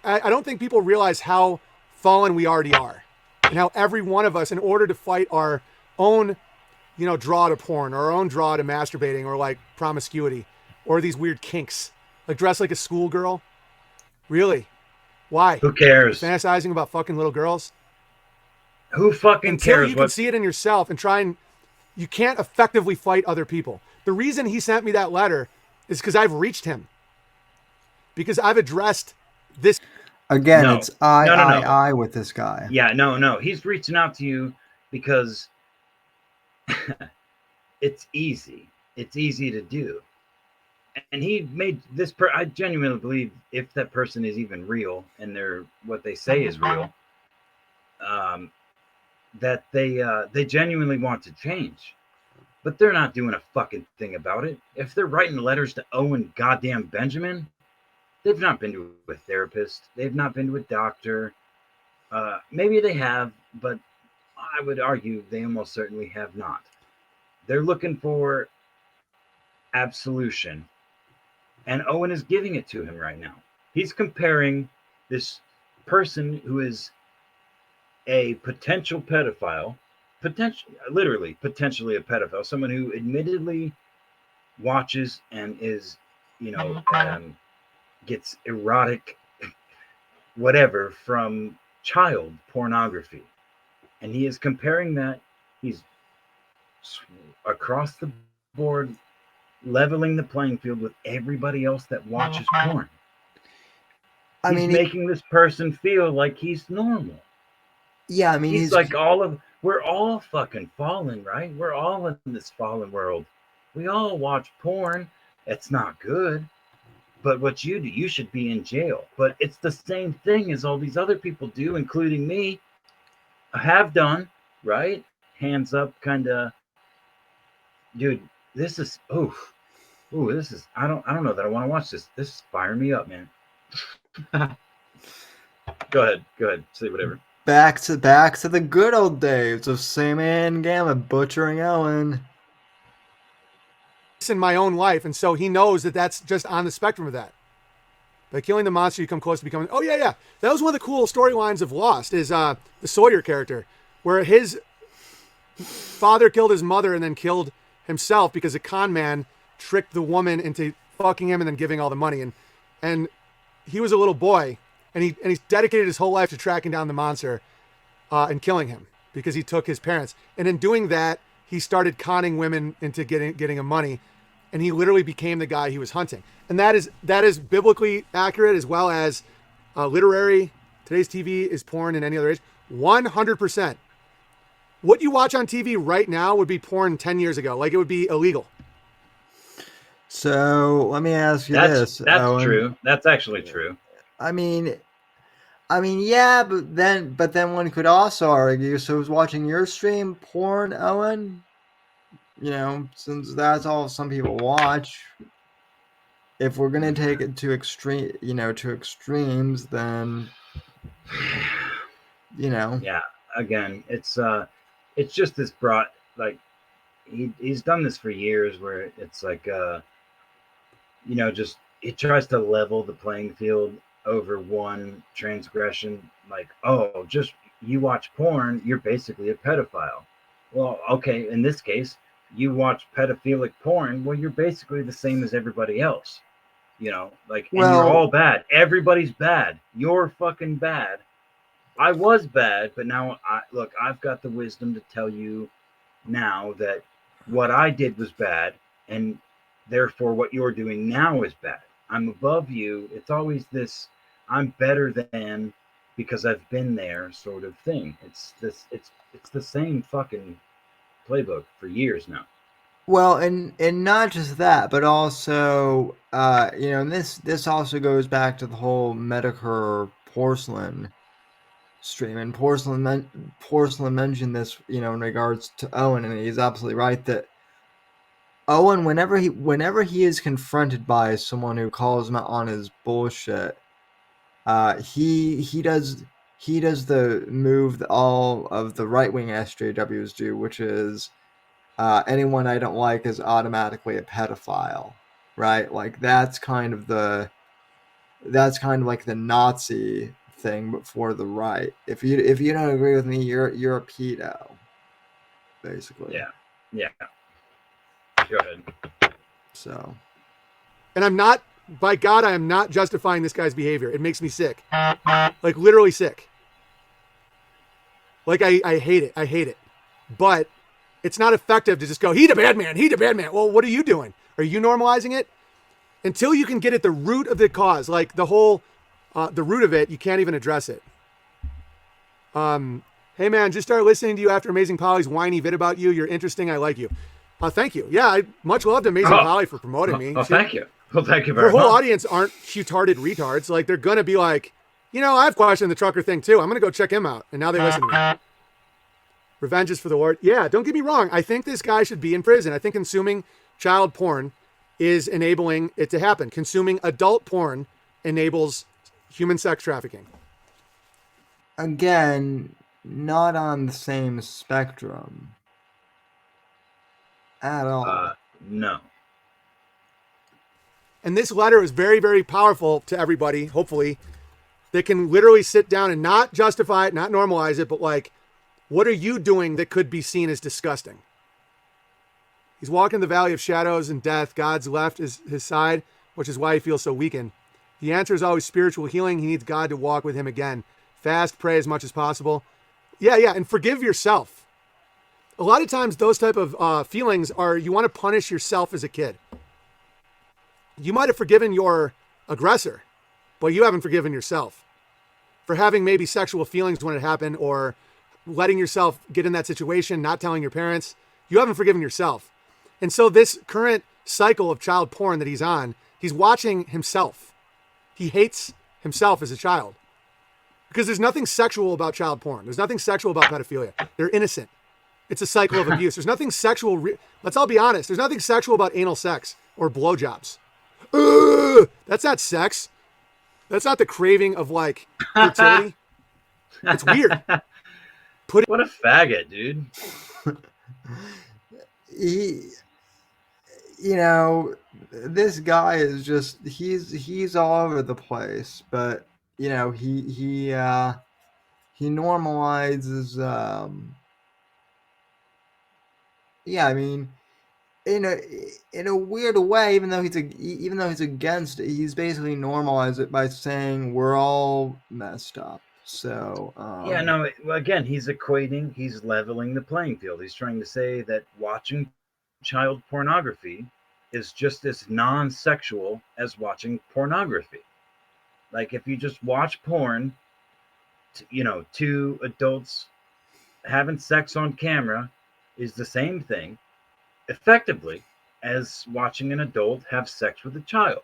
people realize how fallen we already are. And how every one of us, in order to fight our own, draw to porn, or our own draw to masturbating, or like promiscuity, or these weird kinks, like dress like a schoolgirl. Really? Why? Who cares? Fantasizing about fucking little girls? Who fucking cares? Until you can see it in yourself and you can't effectively fight other people. The reason he sent me that letter is because I've reached him. Because I've addressed this. Again, it's I with this guy. Yeah, no. He's reaching out to you because it's easy. It's easy to do. And he made this I genuinely believe if that person is even real and what they say is real, that they genuinely want to change. But they're not doing a fucking thing about it. If they're writing letters to Owen goddamn Benjamin, they've not been to a therapist. They've not been to a doctor. Maybe they have, but I would argue they almost certainly have not. They're looking for absolution, and Owen is giving it to him right now. He's comparing this person who is a potential pedophile, potentially a pedophile, someone who admittedly watches and is, gets erotic, whatever, from child pornography. And he is comparing that. He's across the board leveling the playing field with everybody else that watches porn. He's making this person feel like he's normal. Yeah, I mean, he's like we're all fucking fallen, right? We're all in this fallen world. We all watch porn. It's not good. But what you do, you should be in jail. But it's the same thing as all these other people do, including me, have done, right? Hands up, kind of. Dude, this is this is I don't know that I want to watch this. This is firing me up, man. Go ahead, say whatever. Back to the good old days of Sammy and Gamma butchering Owen. In my own life, and so he knows that that's just on the spectrum of that. By killing the monster, you come close to becoming. Oh yeah. That was one of the cool storylines of Lost. Is the Sawyer character, where his father killed his mother and then killed himself because a con man tricked the woman into fucking him and then giving all the money. And he was a little boy, and he's dedicated his whole life to tracking down the monster and killing him because he took his parents. And in doing that, he started conning women into getting him money, and he literally became the guy he was hunting. And that is biblically accurate as well as literary. Today's TV is porn in any other age. 100%. What you watch on TV right now would be porn 10 years ago. Like, it would be illegal. So let me ask you this. That's Owen. true. That's actually true. I mean, yeah, but then one could also argue, so who's watching your stream porn, Owen? Since that's all some people watch. If we're gonna take it to extremes, then Yeah. Again, it's just this broad, like he's done this for years, where it's like just he tries to level the playing field over one transgression. Like, oh, just you watch porn, you're basically a pedophile. Well, okay, in this case, you watch pedophilic porn, well, you're basically the same as everybody else. And you're all bad. Everybody's bad. You're fucking bad. I was bad, but now I've got the wisdom to tell you now that what I did was bad, and therefore what you're doing now is bad. I'm above you. It's always this I'm better than because I've been there sort of thing. It's the same fucking playbook for years now. Well, and not just that, but also, and this also goes back to the whole Metokur Porsalin stream. And Porsalin mentioned this, in regards to Owen, and he's absolutely right that Owen, whenever he is confronted by someone who calls him out on his bullshit, he does the move that all of the right-wing SJWs do, which is anyone I don't like is automatically a pedophile, right? Like that's kind of like the Nazi thing, but for the right. If you don't agree with me, you're a pedo, basically. Yeah. Go ahead. So. And by God, I am not justifying this guy's behavior. It makes me sick. Like, literally sick. Like, I hate it. I hate it. But it's not effective to just go, he's a bad man. Well, what are you doing? Are you normalizing it? Until you can get at the root of the cause, like the whole, the root of it, you can't even address it. Hey man, just started listening to you after Amazing Polly's whiny vid about you. You're interesting. I like you. Thank you. Yeah, I much loved Amazing Polly for promoting me. Thank you. Well, thank you very much. Her whole audience aren't cutarded retards. Like, they're going to be like, I've questioned the trucker thing too. I'm going to go check him out. And now they listen to me. Revenge is for the Lord. Yeah, don't get me wrong. I think this guy should be in prison. I think consuming child porn is enabling it to happen. Consuming adult porn enables human sex trafficking. Again, not on the same spectrum at all. No. And this letter is very, very powerful to everybody, hopefully. They can literally sit down and not justify it, not normalize it, but like, what are you doing that could be seen as disgusting? He's walking the valley of shadows and death. God's left is his side, which is why he feels so weakened. The answer is always spiritual healing. He needs God to walk with him again. Fast, pray as much as possible. Yeah, and forgive yourself. A lot of times those type of feelings are you want to punish yourself as a kid. You might have forgiven your aggressor, but you haven't forgiven yourself for having maybe sexual feelings when it happened or letting yourself get in that situation, not telling your parents. You haven't forgiven yourself. And so this current cycle of child porn that he's on, he's watching himself. He hates himself as a child because there's nothing sexual about child porn. There's nothing sexual about pedophilia. They're innocent. It's a cycle of abuse. There's nothing sexual. Let's all be honest. There's nothing sexual about anal sex or blowjobs. That's not sex. That's not the craving of like fertility. It's weird. What a faggot, dude. This guy is just he's all over the place, but he normalizes I mean in a weird way, even though he's against it, he's basically normalized it by saying we're all messed up. So again, he's leveling the playing field. He's trying to say that watching child pornography is just as non-sexual as watching pornography. Like if you just watch porn, two adults having sex on camera is the same thing, effectively, as watching an adult have sex with a child.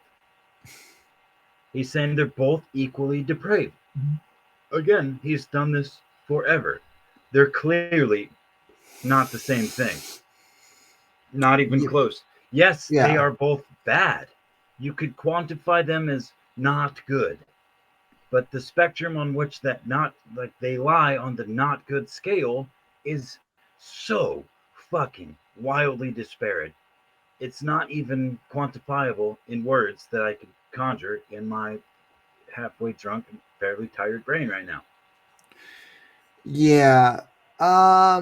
He's saying they're both equally depraved. Again, he's done this forever. They're clearly not the same thing. Not even close. Yes, they are both bad. You could quantify them as not good. But the spectrum on which they lie on the not good scale is so fucking wildly disparate. It's not even quantifiable in words that I could conjure in my halfway drunk and fairly tired brain right now. Yeah. I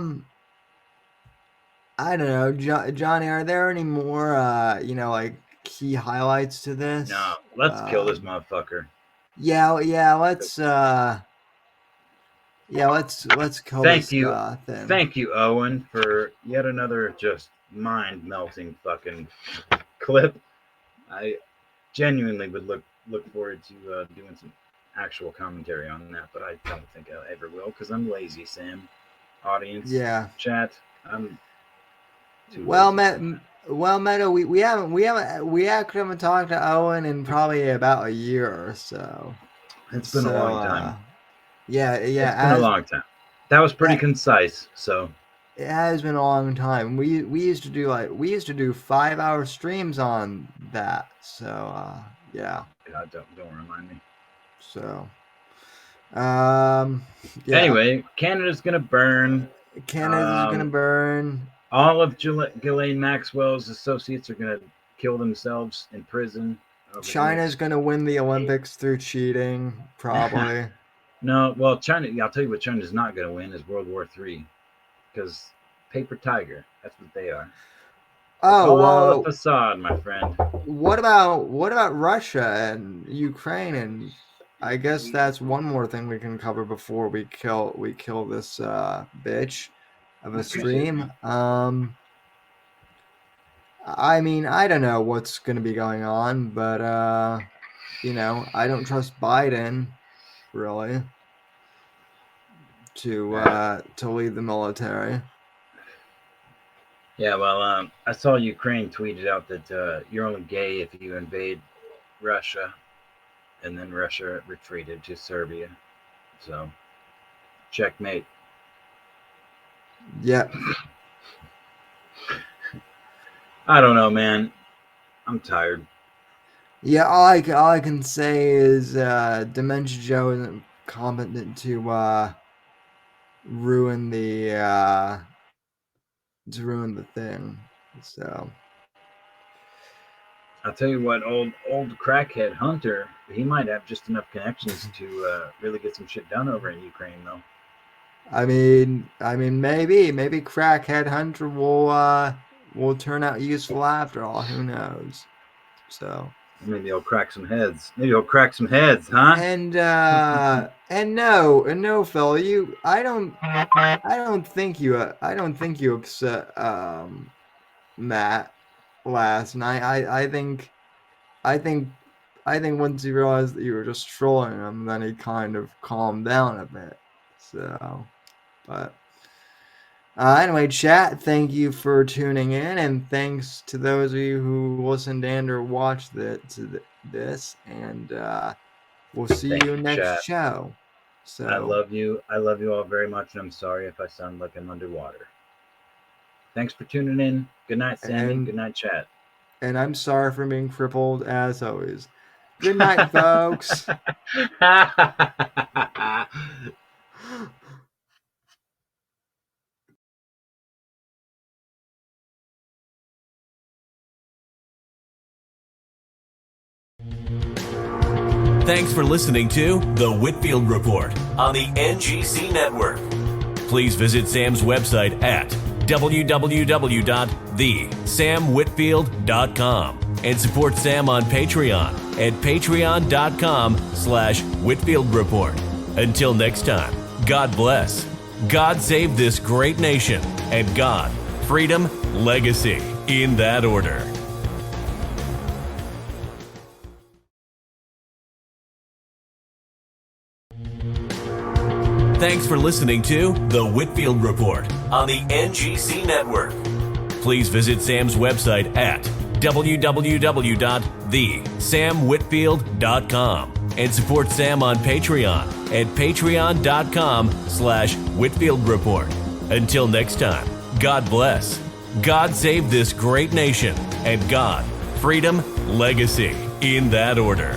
don't know, Johnny, are there any more key highlights to this? No, let's kill this motherfucker. Let's kill this thing. Thank you, Owen, for yet another just mind-melting fucking clip. I genuinely would look forward to doing some actual commentary on that, but I don't think I ever will because I'm lazy, Sam. Audience, chat, I'm too lazy. Meadow, we actually haven't talked to Owen in probably about a year or so. It's been a long time. It's been a long time. That was pretty concise, so. It has been a long time. We used to do 5-hour streams on that. So God, don't remind me. So Anyway, Canada's gonna burn. All of Ghislaine Maxwell's associates are gonna kill themselves in prison. China's gonna win the Olympics through cheating, probably. No, well, China. I'll tell you what China's not gonna win is World War III, because paper tiger. That's what they are. A facade, my friend. What about Russia and Ukraine? And I guess that's one more thing we can cover before we kill this bitch of a stream. I mean, I don't know what's going to be going on, but I don't trust Biden really to lead the military. Yeah, well, I saw Ukraine tweeted out that you're only gay if you invade Russia, and then Russia retreated to Serbia. So, checkmate. Yeah. I don't know, man. I'm tired. Yeah, all I can say is Dementia Joe isn't competent to ruin the thing. So I'll tell you what, old crackhead Hunter, he might have just enough connections to really get some shit done over in Ukraine, though. I mean, maybe Crackhead Hunter will turn out useful after all. Who knows? So Maybe he'll crack some heads. Maybe he'll crack some heads, huh? and no, Phil, I don't think you upset Matt last night. I think once he realized that you were just trolling him, then he kind of calmed down a bit. So, but anyway, chat, thank you for tuning in, and thanks to those of you who listened and or watched this, and we'll see Thank you you, next chat. show. So I love you all very much, and I'm sorry if I sound like I'm underwater. Thanks for tuning in. Good night, Sammy. Good night, chat. And I'm sorry for being crippled as always. Good night, folks. Thanks for listening to The Whitfield Report on the NGC Network. Please visit Sam's website at www.thesamwhitfield.com and support Sam on Patreon at patreon.com/Whitfield Report. Until next time, God bless, God save this great nation, and God, freedom, legacy, in that order. Thanks for listening to The Whitfield Report on the NGC Network. Please visit Sam's website at www.thesamwhitfield.com and support Sam on Patreon at patreon.com/Whitfield Report. Until next time, God bless, God save this great nation, and God, freedom, legacy, in that order.